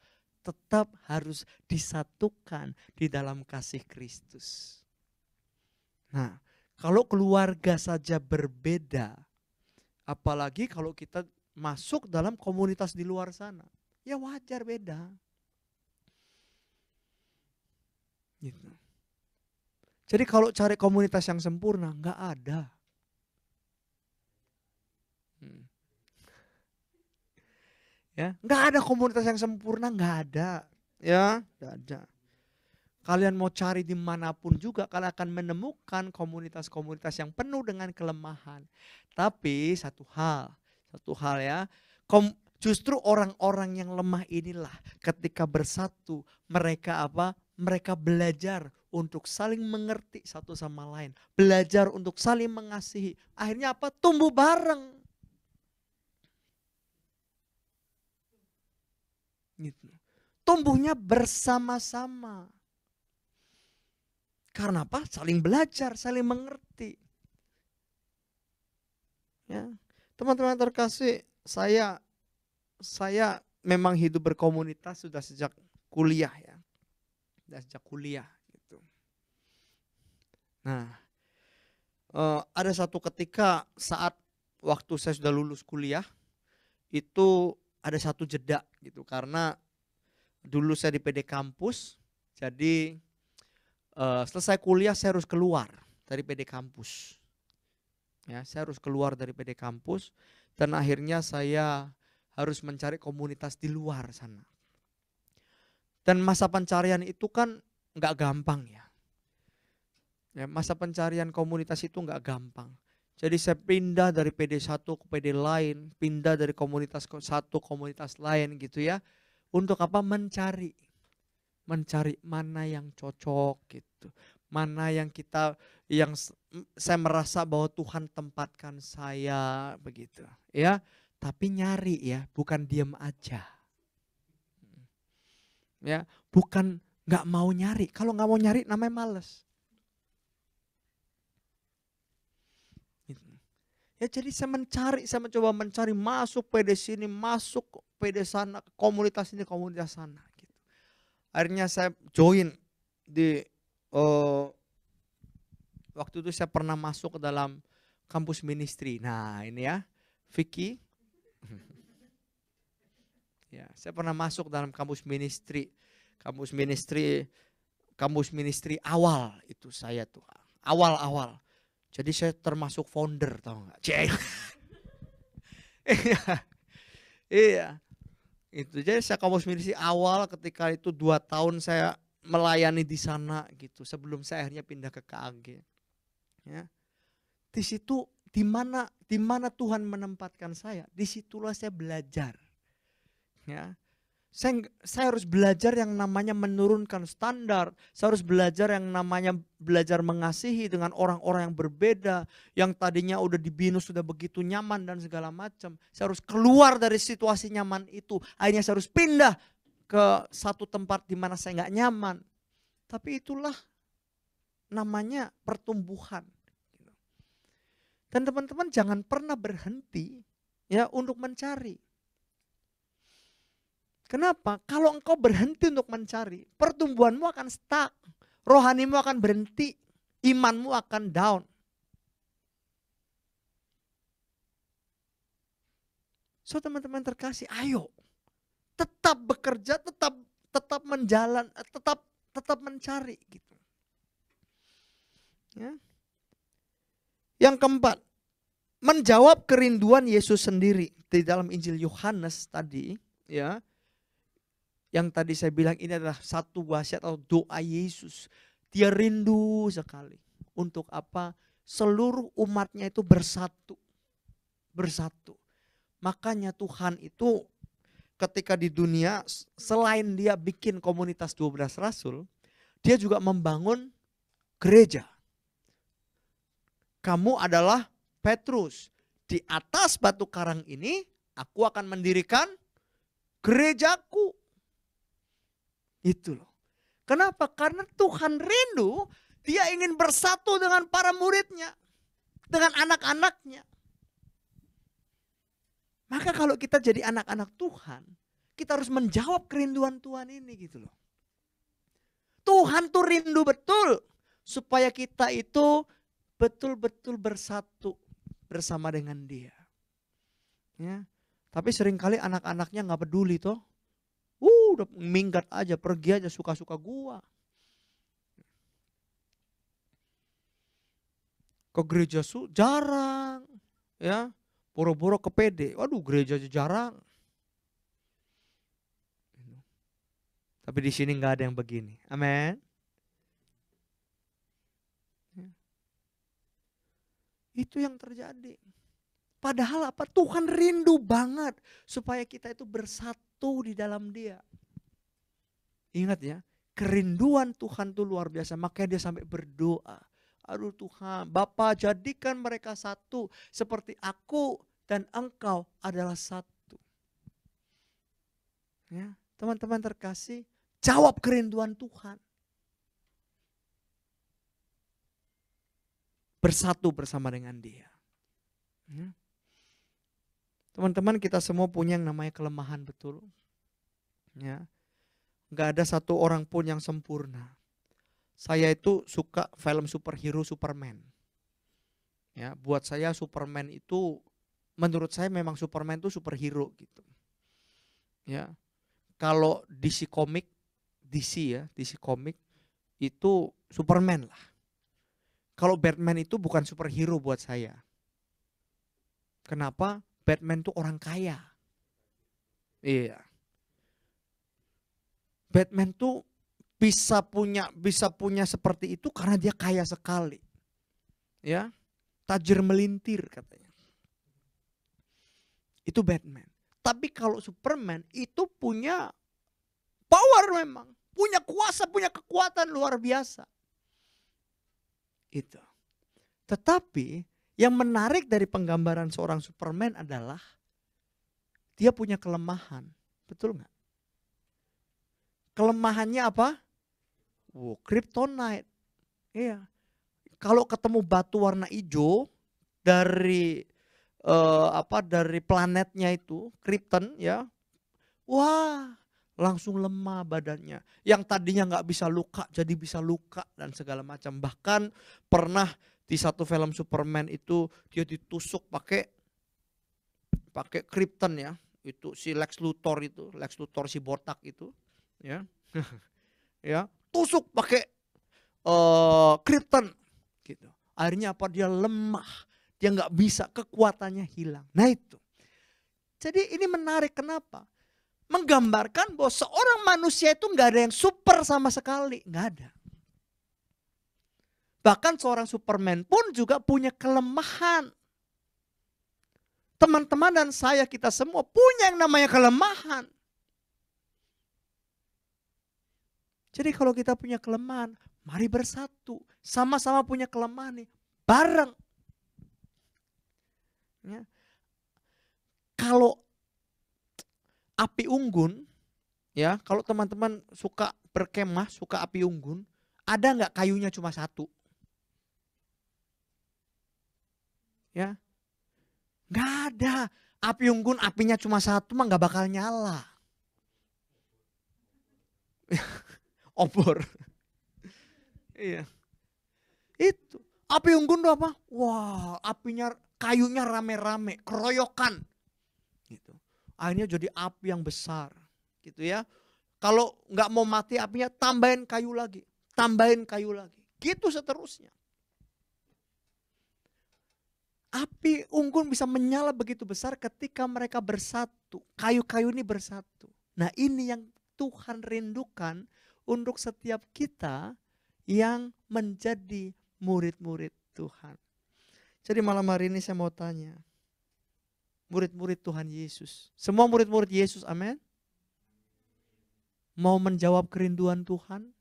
tetap harus disatukan di dalam kasih Kristus. Nah, kalau keluarga saja berbeda, apalagi kalau kita masuk dalam komunitas di luar sana, ya wajar beda. Gitu. Jadi kalau cari komunitas yang sempurna, nggak ada. Ya, nggak ada komunitas yang sempurna, nggak ada. Ya, nggak ada. Kalian mau cari dimanapun juga, kalian akan menemukan komunitas-komunitas yang penuh dengan kelemahan. Tapi satu hal ya, justru orang-orang yang lemah inilah ketika bersatu, mereka apa? Mereka belajar untuk saling mengerti satu sama lain. Belajar untuk saling mengasihi. Akhirnya apa? Tumbuh bareng. Gitu. Tumbuhnya bersama-sama. Karena apa? Saling belajar, saling mengerti. Ya. Teman-teman terkasih, saya memang hidup berkomunitas sudah sejak kuliah ya. Sejak kuliah gitu. Nah, ada satu ketika saat waktu saya sudah lulus kuliah, itu ada satu jeda gitu, karena dulu saya di PD kampus, jadi selesai kuliah saya harus keluar dari PD kampus. Ya, saya harus keluar dari PD kampus dan akhirnya saya harus mencari komunitas di luar sana. Dan masa pencarian itu kan nggak gampang ya. Ya, masa pencarian komunitas itu nggak gampang. Jadi saya pindah dari PD satu ke PD lain, pindah dari komunitas satu komunitas lain gitu ya. Untuk apa? Mencari mana yang cocok gitu. Mana yang saya merasa bahwa Tuhan tempatkan saya begitu. Ya, tapi nyari ya, bukan diam aja. Ya, bukan nggak mau nyari. Kalau nggak mau nyari namanya males. Gitu. Ya jadi saya mencoba mencari, masuk PD sini, masuk PD sana, komunitas ini, komunitas sana. Gitu. Akhirnya saya join di waktu itu saya pernah masuk ke dalam kampus ministry. Nah ini ya, Vicky. Ya, saya pernah masuk dalam kampus ministry awal itu saya tuh, awal. Jadi saya termasuk founder, tahu nggak? Iya, itu. Jadi saya kampus ministry awal, ketika itu 2 tahun saya melayani di sana gitu. Sebelum saya akhirnya pindah ke KAG. Ya, di situ di mana Tuhan menempatkan saya, disitulah saya belajar. Ya, saya harus belajar yang namanya menurunkan standar. Saya harus belajar yang namanya belajar mengasihi dengan orang-orang yang berbeda, yang tadinya udah dibinus sudah begitu nyaman dan segala macam. Saya harus keluar dari situasi nyaman itu. Akhirnya saya harus pindah ke satu tempat di mana saya nggak nyaman. Tapi itulah namanya pertumbuhan. Dan teman-teman jangan pernah berhenti ya untuk mencari. Kenapa? Kalau engkau berhenti untuk mencari, pertumbuhanmu akan stuck, rohanimu akan berhenti, imanmu akan down. So teman-teman terkasih, ayo tetap bekerja, tetap menjalan, tetap mencari gitu. Ya. Yang keempat, menjawab kerinduan Yesus sendiri di dalam Injil Yohanes tadi, ya. Yang tadi saya bilang ini adalah satu wasiat atau doa Yesus. Dia rindu sekali. Untuk apa? Seluruh umatnya itu bersatu. Bersatu. Makanya Tuhan itu ketika di dunia, selain dia bikin komunitas 12 rasul, dia juga membangun gereja. Kamu adalah Petrus. Di atas batu karang ini, aku akan mendirikan gerejaku. Itu loh. Kenapa? Karena Tuhan rindu, dia ingin bersatu dengan para muridnya. Dengan anak-anaknya. Maka kalau kita jadi anak-anak Tuhan, kita harus menjawab kerinduan Tuhan ini gitu loh. Tuhan tuh rindu betul supaya kita itu betul-betul bersatu bersama dengan Dia. Ya. Tapi seringkali anak-anaknya nggak peduli toh. Udah minggat aja, pergi aja suka-suka gua. Ke gereja jarang, ya. Boro-boro ke PD, waduh gereja aja jarang. Tapi di sini nggak ada yang begini. Amin. Itu yang terjadi. Padahal apa? Tuhan rindu banget supaya kita itu bersatu di dalam Dia. Ingat ya, kerinduan Tuhan itu luar biasa. Makanya dia sampai berdoa. Aduh Tuhan, Bapa jadikan mereka satu seperti aku dan Engkau adalah satu. Ya, teman-teman terkasih, jawab kerinduan Tuhan. Bersatu bersama dengan Dia. Ya. Teman-teman, kita semua punya yang namanya kelemahan, betul. Ya. Gak ada satu orang pun yang sempurna. Saya itu suka film superhero Superman. Ya, buat saya Superman itu, menurut saya memang Superman itu superhero gitu. Ya. Kalau DC komik, DC komik itu Superman lah. Kalau Batman itu bukan superhero buat saya. Kenapa? Batman itu orang kaya. Iya. Batman tuh bisa punya seperti itu karena dia kaya sekali. Ya. Tajir melintir katanya. Itu Batman. Tapi kalau Superman itu punya power memang. Punya kuasa, punya kekuatan luar biasa. Itu. Tetapi yang menarik dari penggambaran seorang Superman adalah dia punya kelemahan. Betul nggak? Kelemahannya apa? Kryptonite. Iya. Kalau ketemu batu warna hijau dari dari planetnya itu, Krypton ya. Wah, langsung lemah badannya. Yang tadinya nggak bisa luka jadi bisa luka dan segala macam. Bahkan pernah di satu film Superman itu dia ditusuk pakai Krypton ya. Itu si Lex Luthor si botak itu ya. Ya, tusuk pakai Krypton gitu. Akhirnya apa? Dia lemah. Dia nggak bisa, kekuatannya hilang. Nah itu. Jadi ini menarik, kenapa? Menggambarkan bahwa seorang manusia itu nggak ada yang super sama sekali, nggak ada. Bahkan seorang Superman pun juga punya kelemahan. Teman-teman dan saya, kita semua punya yang namanya kelemahan. Jadi kalau kita punya kelemahan, mari bersatu. Sama-sama punya kelemahan nih, bareng. Ya. Kalau api unggun, ya, kalau teman-teman suka berkemah, suka api unggun, ada nggak kayunya cuma satu? Ya, nggak ada. Api unggun apinya cuma satu mah nggak bakal nyala. Obor. Iya. Itu. Api unggun tuh apa? Wah, kayunya rame-rame, keroyokan. Gitu. Akhirnya jadi api yang besar. Gitu ya. Kalau nggak mau mati apinya, tambahin kayu lagi. Tambahin kayu lagi. Gitu seterusnya. Api unggun bisa menyala begitu besar ketika mereka bersatu. Kayu-kayu ini bersatu. Nah ini yang Tuhan rindukan untuk setiap kita yang menjadi murid-murid Tuhan. Jadi malam hari ini saya mau tanya. Murid-murid Tuhan Yesus. Semua murid-murid Yesus, amin. Mau menjawab kerinduan Tuhan?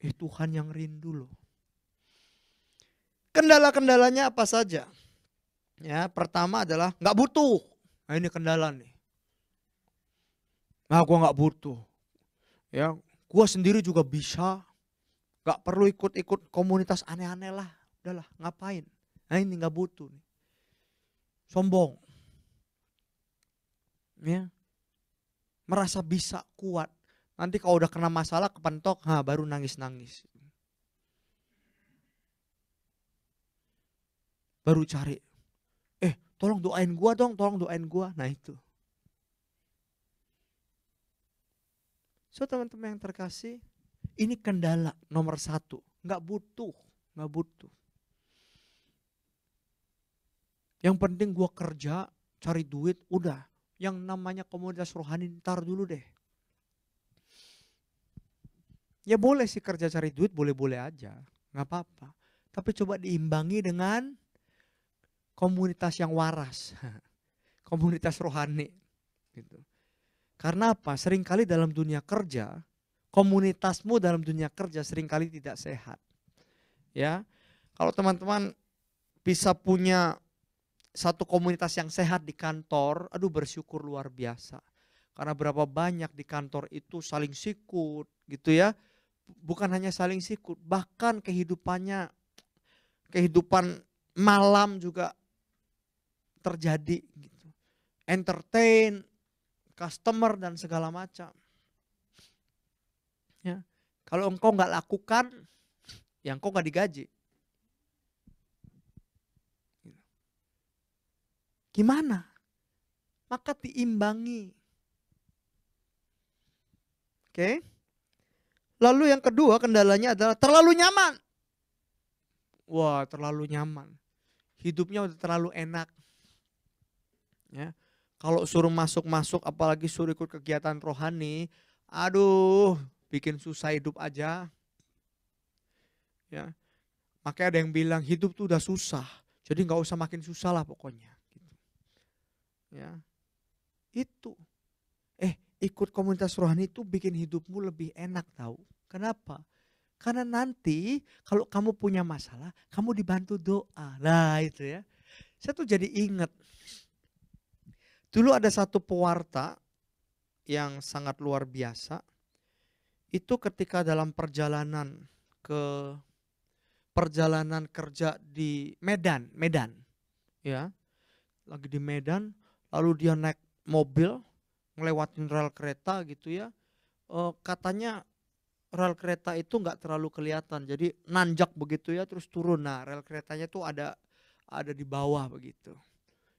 Tuhan yang rindu loh. Kendala-kendalanya apa saja? Ya, pertama adalah nggak butuh. Nah ini kendala nih. Nah gue nggak butuh. Ya, gue sendiri juga bisa. Nggak perlu ikut-ikut komunitas aneh-aneh lah. Udahlah, ngapain? Nah ini nggak butuh. Sombong. Ya. Merasa bisa, kuat. Nanti kalau udah kena masalah kepentok, baru nangis-nangis. Baru cari. Tolong doain gua dong, tolong doain gua. Nah itu. So teman-teman yang terkasih, ini kendala nomor 1. Nggak butuh. Yang penting gua kerja, cari duit, udah. Yang namanya komunitas rohani ntar dulu deh. Ya boleh sih kerja cari duit, boleh-boleh aja. Nggak apa-apa. Tapi coba diimbangi dengan komunitas yang waras. Komunitas rohani. Gitu. Karena apa? Seringkali dalam dunia kerja, komunitasmu dalam dunia kerja seringkali tidak sehat. Ya, kalau teman-teman bisa punya satu komunitas yang sehat di kantor, aduh bersyukur luar biasa. Karena berapa banyak di kantor itu saling sikut gitu ya. Bukan hanya saling sikut, bahkan kehidupan malam juga terjadi gitu. Entertain, customer dan segala macam. Ya. Kalau engkau nggak lakukan, ya engkau nggak digaji. Gimana? Maka diimbangi. Oke. Lalu yang kedua kendalanya adalah terlalu nyaman. Wah, terlalu nyaman. Hidupnya udah terlalu enak. Ya. Kalau suruh masuk-masuk apalagi suruh ikut kegiatan rohani, aduh, bikin susah hidup aja. Ya. Makanya ada yang bilang hidup tuh udah susah. Jadi nggak usah makin susah lah pokoknya. Gitu. Ya. Itu. Ikut komunitas rohani itu bikin hidupmu lebih enak tahu. Kenapa? Karena nanti kalau kamu punya masalah, kamu dibantu doa. Nah itu ya. Saya tuh jadi ingat. Dulu ada satu pewarta yang sangat luar biasa. Itu ketika dalam perjalanan kerja di Medan. Ya. Lagi di Medan, lalu dia naik mobil, ngelewatin rel kereta gitu ya. Katanya rel kereta itu nggak terlalu kelihatan, jadi nanjak begitu ya terus turun. Nah rel keretanya tuh ada di bawah begitu.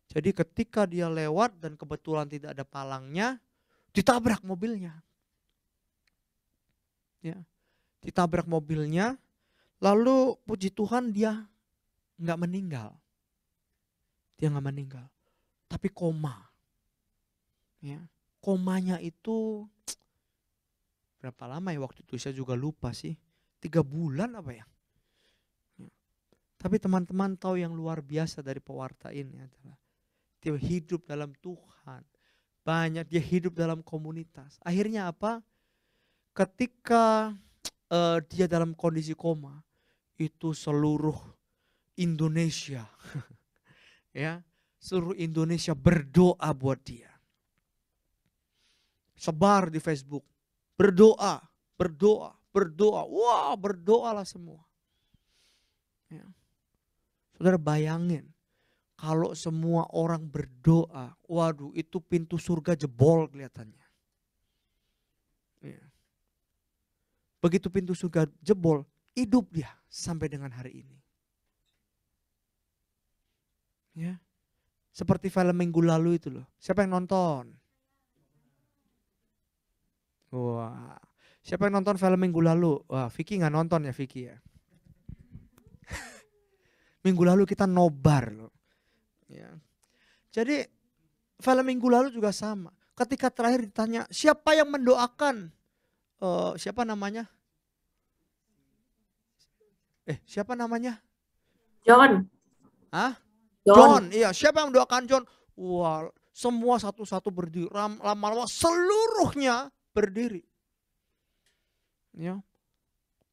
Jadi ketika dia lewat dan kebetulan tidak ada palangnya, ditabrak mobilnya. Ya, ditabrak mobilnya, lalu puji Tuhan dia nggak meninggal. Tapi koma. Ya. Komanya itu berapa lama ya waktu itu saya juga lupa sih. 3 bulan apa ya. Tapi teman-teman tahu yang luar biasa dari pewarta ini adalah dia hidup dalam Tuhan. Banyak dia hidup dalam komunitas. Akhirnya apa? Ketika dia dalam kondisi koma, itu seluruh Indonesia ya, seluruh Indonesia berdoa buat dia. Sebar di Facebook. Berdoa. Wah, berdoalah semua. Ya. Saudara bayangin, kalau semua orang berdoa, waduh itu pintu surga jebol kelihatannya. Ya. Begitu pintu surga jebol, hidup dia sampai dengan hari ini. Ya. Seperti film minggu lalu itu loh. Siapa yang nonton? Wah, siapa yang nonton film minggu lalu? Wah, Vicky nggak nonton ya Vicky ya. Minggu lalu kita nobar loh. Ya. Jadi film minggu lalu juga sama. Ketika terakhir ditanya siapa yang mendoakan, siapa namanya? Siapa namanya? John. Hah? John. Iya, siapa yang mendoakan John? Wah, semua satu-satu berdiri. Lama-lama seluruhnya berdiri. Ya.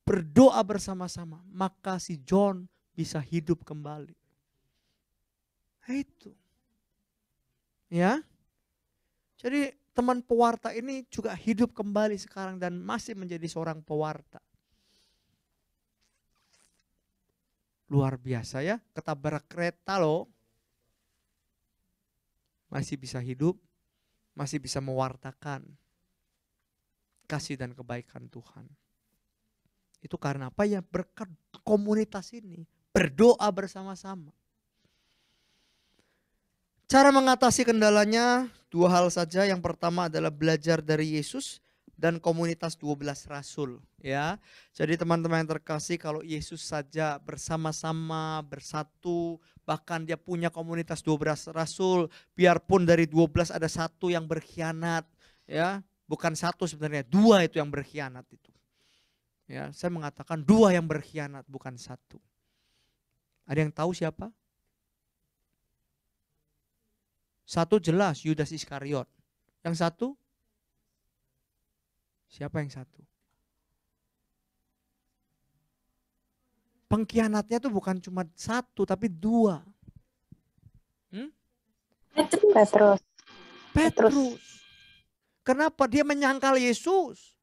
Berdoa bersama-sama, maka si John bisa hidup kembali. Nah, itu. Ya. Jadi teman pewarta ini juga hidup kembali sekarang dan masih menjadi seorang pewarta. Luar biasa ya, ketabrak kereta loh. Masih bisa hidup, masih bisa mewartakan kasih dan kebaikan Tuhan. Itu karena apa ya? Berkat komunitas ini, berdoa bersama-sama. Cara mengatasi kendalanya dua hal saja. Yang pertama adalah belajar dari Yesus dan komunitas 12 rasul, ya. Jadi teman-teman yang terkasih, kalau Yesus saja bersama-sama bersatu, bahkan dia punya komunitas 12 rasul, biarpun dari 12 ada satu yang berkhianat, ya. Bukan satu sebenarnya, dua itu yang berkhianat itu. Ya, saya mengatakan dua yang berkhianat, bukan satu. Ada yang tahu siapa? Satu jelas, Yudas Iskariot. Yang satu? Siapa yang satu? Pengkhianatnya itu bukan cuma satu, tapi dua. Petrus. Kenapa? Dia menyangkal Yesus.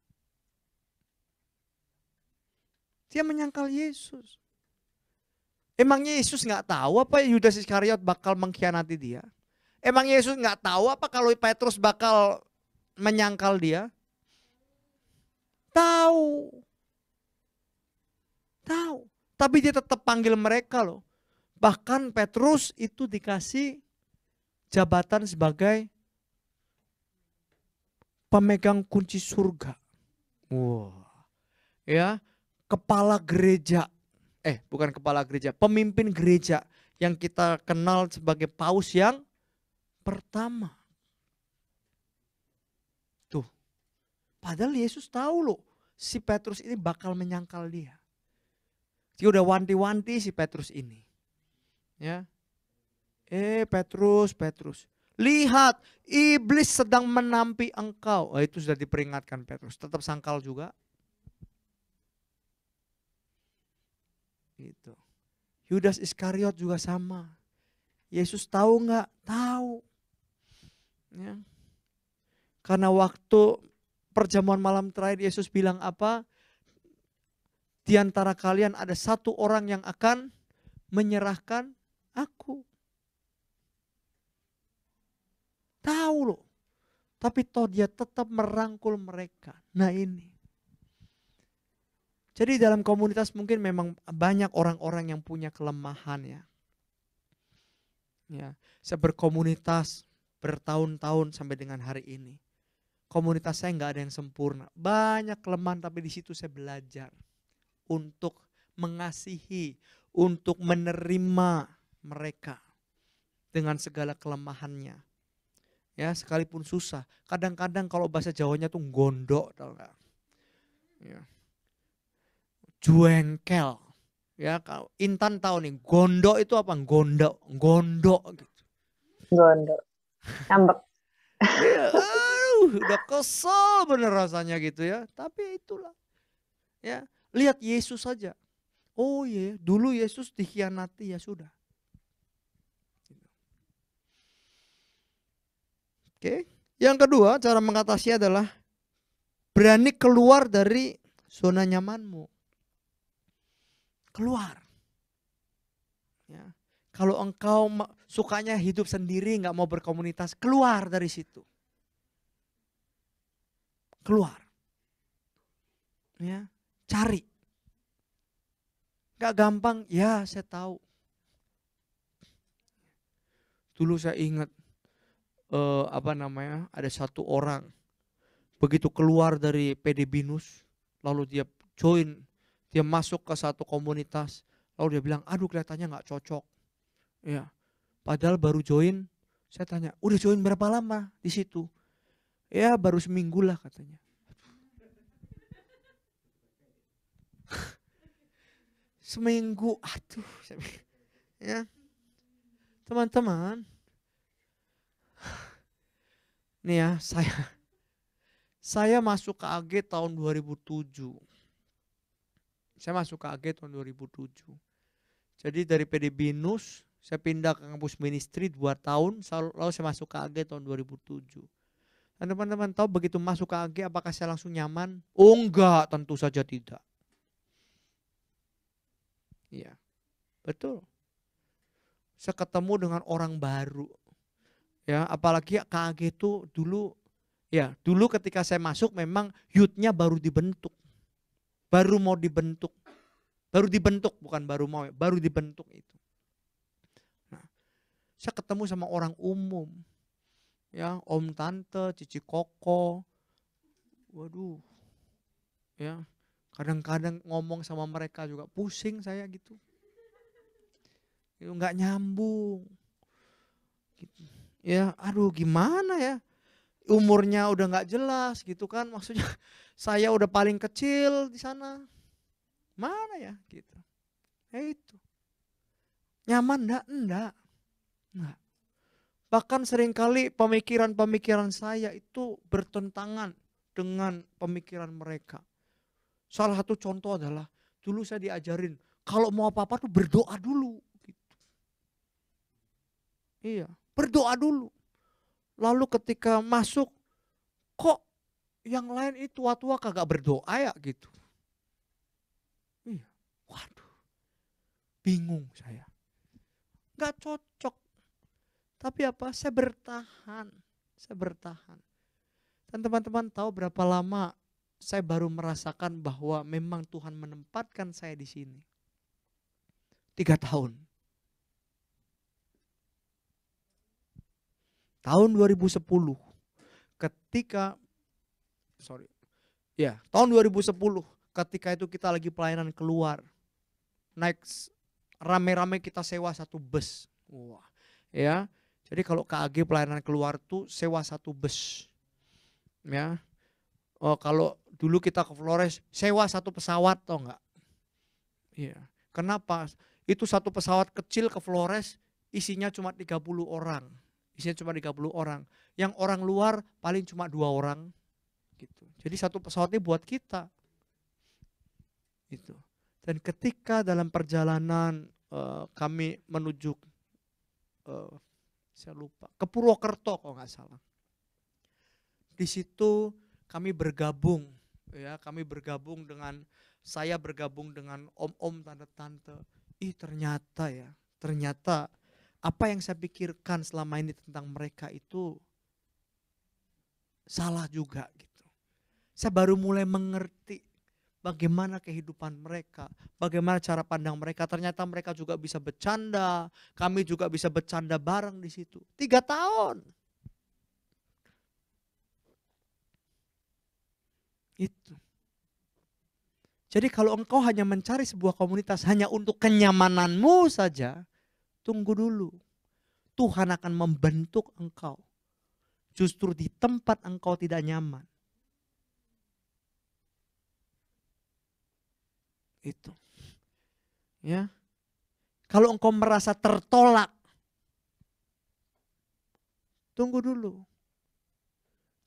Dia menyangkal Yesus. Emangnya Yesus nggak tahu apa Yudas Iskariot bakal mengkhianati dia? Emang Yesus nggak tahu apa kalau Petrus bakal menyangkal dia? Tahu. Tahu. Tapi dia tetap panggil mereka loh. Bahkan Petrus itu dikasih jabatan sebagai pemegang kunci surga. Wah. Ya, kepala gereja. Bukan kepala gereja, pemimpin gereja yang kita kenal sebagai paus yang pertama. Tuh. Padahal Yesus tahu loh, si Petrus ini bakal menyangkal dia. Dia udah wanti-wanti si Petrus ini. Ya. Petrus. Lihat, iblis sedang menampi engkau. Itu sudah diperingatkan Petrus. Tetap sangkal juga. Gitu. Yudas Iskariot juga sama. Yesus tahu nggak? Tahu. Ya. Karena waktu perjamuan malam terakhir Yesus bilang apa? Di antara kalian ada satu orang yang akan menyerahkan aku. Tahu loh. Tapi toh dia tetap merangkul mereka. Nah ini. Jadi dalam komunitas mungkin memang banyak orang-orang yang punya kelemahan ya. Ya, saya berkomunitas bertahun-tahun sampai dengan hari ini. Komunitas saya nggak ada yang sempurna. Banyak kelemahan tapi di situ saya belajar untuk mengasihi, untuk menerima mereka dengan segala kelemahannya. Ya, sekalipun susah. Kadang-kadang kalau bahasa Jawanya tuh gondok, tau gak? Ya. Juengkel. Ya, kalau Intan tahu nih, gondok itu apa? Gondok gitu. Gondok. Ngambek. Ya, udah kesel bener rasanya gitu ya. Tapi itulah. Ya, lihat Yesus saja. Oh iya, dulu Yesus dikhianati ya sudah. Oke. Yang kedua, cara mengatasi adalah berani keluar dari zona nyamanmu. Keluar. Ya. Kalau engkau sukanya hidup sendiri, nggak mau berkomunitas, keluar dari situ. Keluar. Ya, cari. Gak gampang, ya saya tahu. Dulu saya ingat ada satu orang begitu keluar dari PD Binus, lalu dia join, dia masuk ke satu komunitas, lalu dia bilang, aduh kelihatannya nggak cocok. Ya, padahal baru join. Saya tanya, udah join berapa lama di situ? Ya baru seminggu lah katanya. Seminggu, aduh. Ya, teman-teman. Nih ya, saya masuk ke AG tahun 2007. Saya masuk ke AG tahun 2007. Jadi dari PD Binus, saya pindah ke kampus ministry 2 tahun, lalu saya masuk ke AG tahun 2007. Dan teman-teman tahu begitu masuk ke AG apakah saya langsung nyaman? Oh enggak, tentu saja tidak. Iya. Betul. Saya ketemu dengan orang baru. Ya, apalagi KAG itu dulu ketika saya masuk memang youth-nya baru dibentuk. Baru mau dibentuk. Baru dibentuk, bukan baru mau, baru dibentuk itu. Nah, saya ketemu sama orang umum. Ya, om tante, cici koko. Waduh. Ya, kadang-kadang ngomong sama mereka juga pusing saya gitu. Itu nggak nyambung. Gitu. Ya, aduh gimana ya? Umurnya udah nggak jelas gitu kan, maksudnya saya udah paling kecil di sana. Mana ya gitu. Itu. Nyaman enggak? Enggak. Bahkan seringkali pemikiran-pemikiran saya itu bertentangan dengan pemikiran mereka. Salah satu contoh adalah dulu saya diajarin kalau mau apa-apa tuh berdoa dulu. Gitu. Iya, berdoa dulu. Lalu ketika masuk, kok yang lain itu tua-tua kagak berdoa ya gitu. Iya, waduh, bingung saya. Gak cocok. Tapi apa? Saya bertahan. Dan teman-teman tahu berapa lama saya baru merasakan bahwa memang Tuhan menempatkan saya di sini. 3 tahun. Tahun 2010 tahun 2010 ketika itu kita lagi pelayanan keluar. Naik rame-rame kita sewa satu bus. Wah, ya. Jadi kalau KAG pelayanan keluar tuh sewa satu bus. Ya. Oh, kalau dulu kita ke Flores sewa satu pesawat tau enggak? Iya. Kenapa? Itu satu pesawat kecil ke Flores isinya cuma 30 orang. Yang orang luar paling cuma 2 orang. Gitu. Jadi satu pesawat ini buat kita. Gitu. Dan ketika dalam perjalanan kami menuju saya lupa ke Purwokerto kalau nggak salah. Di situ kami bergabung, ya saya bergabung dengan om-om, tante-tante. Ternyata apa yang saya pikirkan selama ini tentang mereka itu salah juga gitu. Saya baru mulai mengerti bagaimana kehidupan mereka, bagaimana cara pandang mereka. Ternyata mereka juga bisa bercanda, kami juga bisa bercanda bareng di situ. 3 tahun. Itu. Jadi kalau engkau hanya mencari sebuah komunitas hanya untuk kenyamananmu saja, tunggu dulu. Tuhan akan membentuk engkau. Justru di tempat engkau tidak nyaman. Itu. Ya. Kalau engkau merasa tertolak, tunggu dulu.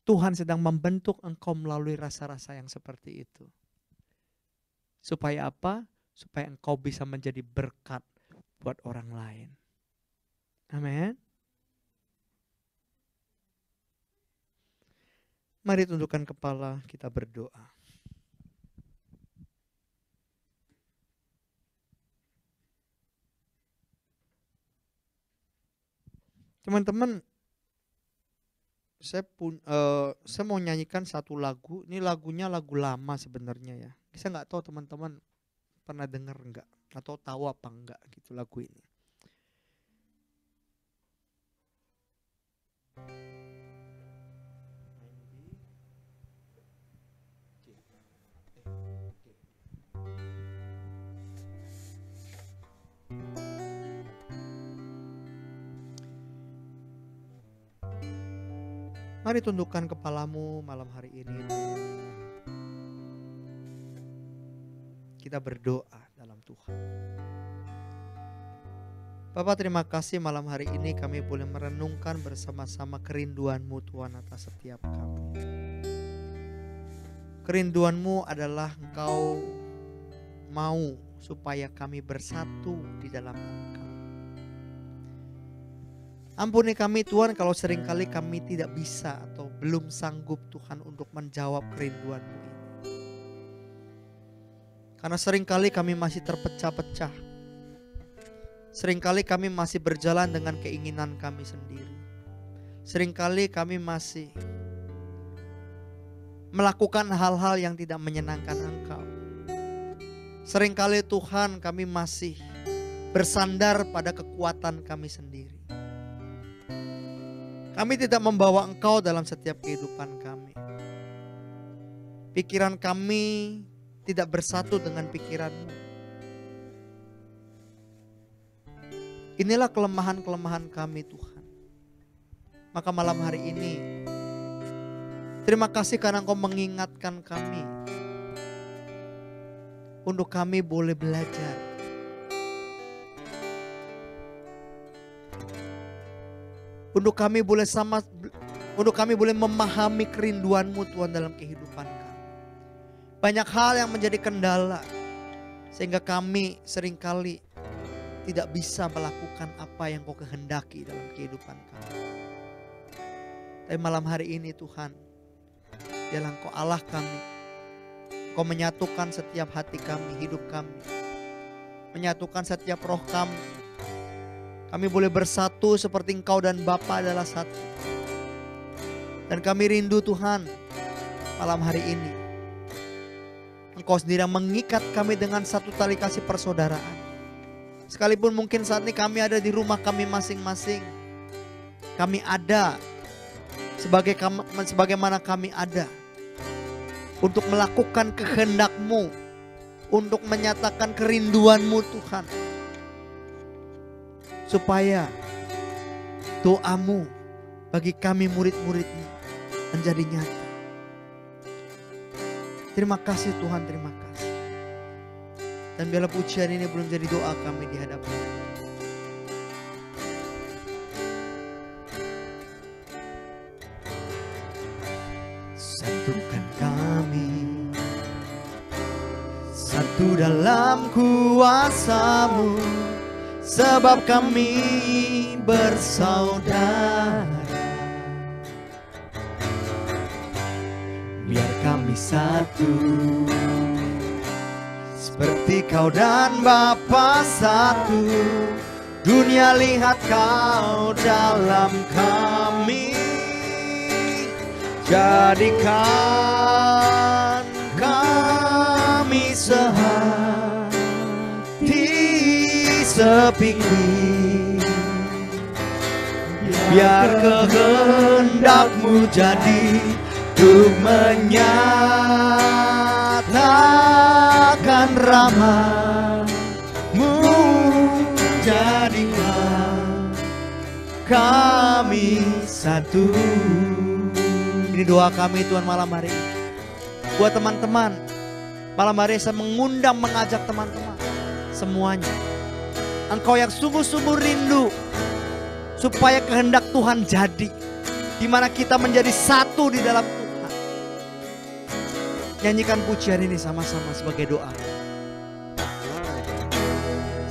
Tuhan sedang membentuk engkau melalui rasa-rasa yang seperti itu. Supaya apa? Supaya engkau bisa menjadi berkat buat orang lain. Amin. Mari tundukkan kepala, kita berdoa. Teman-teman, saya mau nyanyikan satu lagu. Ini lagunya lagu lama sebenarnya ya. Saya nggak tahu teman-teman pernah dengar enggak atau tahu apa enggak gitu lagu ini. Mari tundukkan kepalamu malam hari ini. Kita berdoa dalam Tuhan. Bapak, terima kasih malam hari ini kami boleh merenungkan bersama-sama kerinduan-Mu Tuhan atas setiap kami. Kerinduan-Mu adalah Engkau mau supaya kami bersatu di dalam Engkau. Ampuni kami Tuhan kalau seringkali kami tidak bisa atau belum sanggup Tuhan untuk menjawab kerinduan-Mu ini. Karena seringkali kami masih terpecah-pecah. Seringkali kami masih berjalan dengan keinginan kami sendiri. Seringkali kami masih melakukan hal-hal yang tidak menyenangkan Engkau. Seringkali Tuhan kami masih bersandar pada kekuatan kami sendiri. Kami tidak membawa Engkau dalam setiap kehidupan kami. Pikiran kami tidak bersatu dengan pikiran-Mu. Inilah kelemahan-kelemahan kami Tuhan. Maka malam hari ini, terima kasih karena Engkau mengingatkan kami. Untuk kami boleh belajar. Untuk kami boleh memahami kerinduan-Mu Tuhan dalam kehidupan kami. Banyak hal yang menjadi kendala. Sehingga kami seringkali tidak bisa melakukan apa yang Kau kehendaki dalam kehidupan kami. Tapi malam hari ini Tuhan, biarlah Engkau Allah kami. Kau menyatukan setiap hati kami, hidup kami. Menyatukan setiap roh kami. Kami boleh bersatu seperti Engkau dan Bapa adalah satu. Dan kami rindu Tuhan, malam hari ini Engkau sendiri yang mengikat kami dengan satu tali kasih persaudaraan. Sekalipun mungkin saat ini kami ada di rumah kami masing-masing. Kami ada sebagaimana kami ada. Untuk melakukan kehendak-Mu. Untuk menyatakan kerinduan-Mu Tuhan. Supaya doa-Mu bagi kami murid-murid-Mu menjadi nyata. Terima kasih Tuhan, terima kasih. Dan biarlah pujian ini belum jadi doa kami di hadapan-Mu. Satukan kami satu dalam kuasa-Mu, sebab kami bersaudara. Biar kami satu seperti Kau dan Bapa satu. Dunia lihat Kau dalam kami. Jadikan kami sehati sepikir. Biar kehendak-Mu jadi untuk menyatakan rahmat-Mu. Jadikan kami satu. Ini doa kami Tuhan malam hari ini. Buat teman-teman, malam hari saya mengajak teman-teman semuanya. Engkau yang sungguh-sungguh rindu supaya kehendak Tuhan jadi. Di mana kita menjadi satu di dalam Tuhan. Nyanyikan pujian ini sama-sama sebagai doa.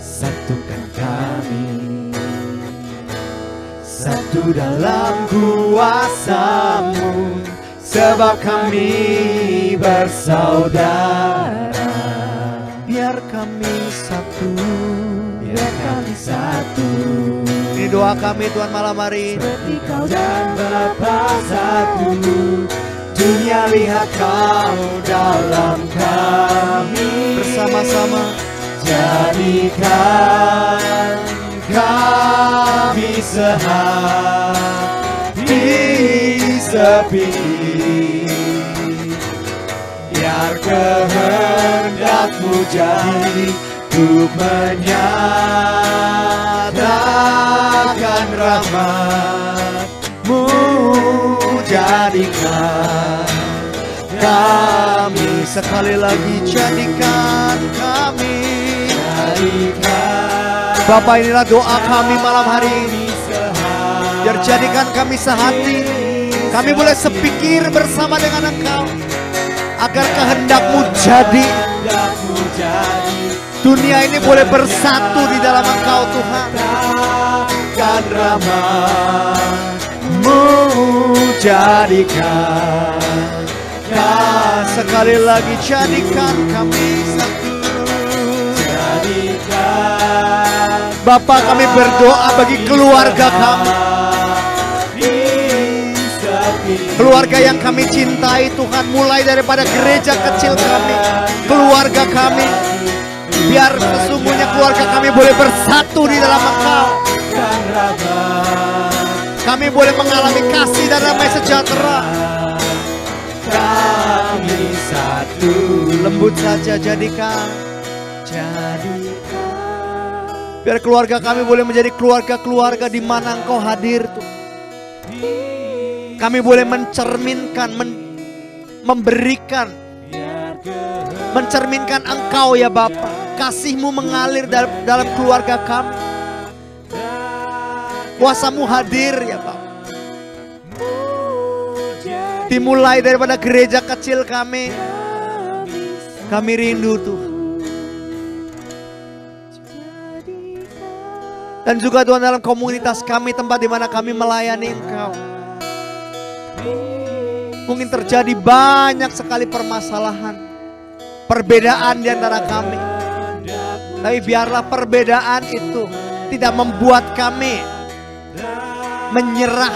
Satukan kami satu dalam kuasa-Mu, sebab kami bersaudara. Biar kami satu, biar kami satu. Ini doa kami Tuhan malam hari. Seperti Kau dan Bapa satu. Dunia lihat Kau dalam kami. Bersama-sama. Jadikan kami sehati sepikir. Biar kehendak-Mu jadi untuk menyatakan rahmat-Mu. Jadikan kami, sekali lagi jadikan kami. Bapa, inilah doa kami malam hari ini. Biar jadikan kami sehati. Kami boleh sepikir bersama dengan Engkau. Agar kehendak-Mu jadi. Dunia ini boleh bersatu di dalam Engkau Tuhan. Kan rahmat-Mu jadikan. Sekali lagi jadikan kami satu. Jadikan Bapa, kami berdoa bagi keluarga kami. Keluarga yang kami cintai Tuhan, mulai daripada gereja kecil kami, keluarga kami. Biar sesungguhnya keluarga kami boleh bersatu di dalam Engkau. Kami boleh mengalami kasih dan damai sejahtera. Kami satu. Lembut saja jadikan. Biar keluarga kami boleh menjadi keluarga-keluarga di mana Engkau hadir Tuhan. Kami boleh mencerminkan, memberikan, mencerminkan Engkau ya Bapa. Kasih-Mu mengalir dalam keluarga kami. Kuasa-Mu hadir ya Bapa. Dimulai daripada gereja kecil kami. Kami rindu Tuhan. Dan juga Tuhan dalam komunitas kami, tempat di mana kami melayani Engkau. Mungkin terjadi banyak sekali permasalahan, perbedaan di antara kami. Tapi biarlah perbedaan itu tidak membuat kami menyerah,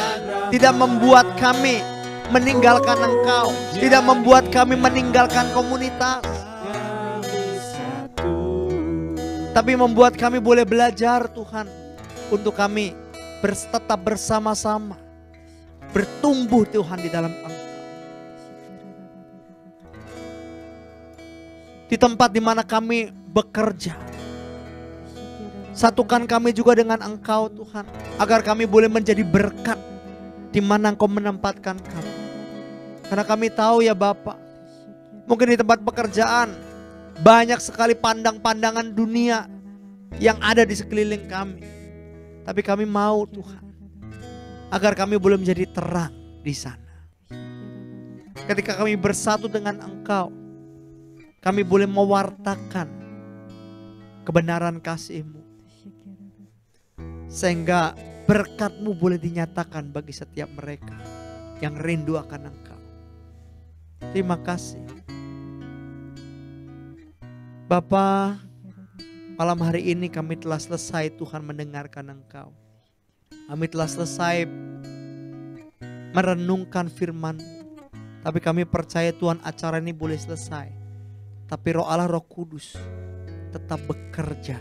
tidak membuat kami meninggalkan Engkau, tidak membuat kami meninggalkan komunitas. Tapi membuat kami boleh belajar Tuhan, untuk kami tetap bersama-sama, bertumbuh Tuhan di dalam Engkau. Di tempat di mana kami bekerja, satukan kami juga dengan Engkau Tuhan, agar kami boleh menjadi berkat di mana Engkau menempatkan kami. Karena kami tahu ya Bapa, mungkin di tempat pekerjaan banyak sekali pandangan dunia yang ada di sekeliling kami. Tapi kami mau Tuhan, agar kami boleh menjadi terang di sana. Ketika kami bersatu dengan Engkau, kami boleh mewartakan kebenaran kasih-Mu. Sehingga berkat-Mu boleh dinyatakan bagi setiap mereka yang rindu akan Engkau. Terima kasih. Bapa, malam hari ini kami telah selesai Tuhan mendengarkan Engkau. Kami telah selesai merenungkan firman. Tapi kami percaya Tuhan acara ini boleh selesai. Tapi Roh Allah, Roh Kudus tetap bekerja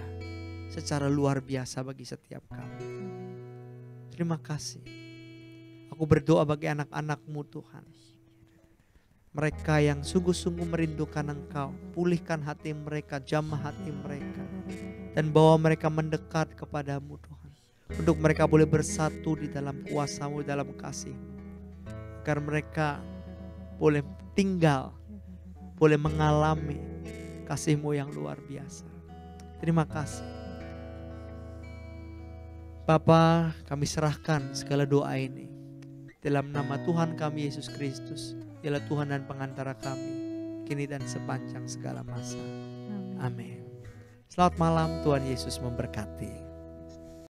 secara luar biasa bagi setiap kami. Terima kasih. Aku berdoa bagi anak-anak-Mu Tuhan. Mereka yang sungguh-sungguh merindukan Engkau, pulihkan hati mereka, jamah hati mereka. Dan bawa mereka mendekat kepadamu Tuhan. Untuk mereka boleh bersatu di dalam kuasa-Mu, dalam kasih-Mu. Agar mereka boleh tinggal, boleh mengalami kasih-Mu yang luar biasa. Terima kasih. Bapa, kami serahkan segala doa ini dalam nama Tuhan kami Yesus Kristus. Dialah Tuhan dan pengantara kami, kini dan sepanjang segala masa. Amin. Selamat malam, Tuhan Yesus memberkati.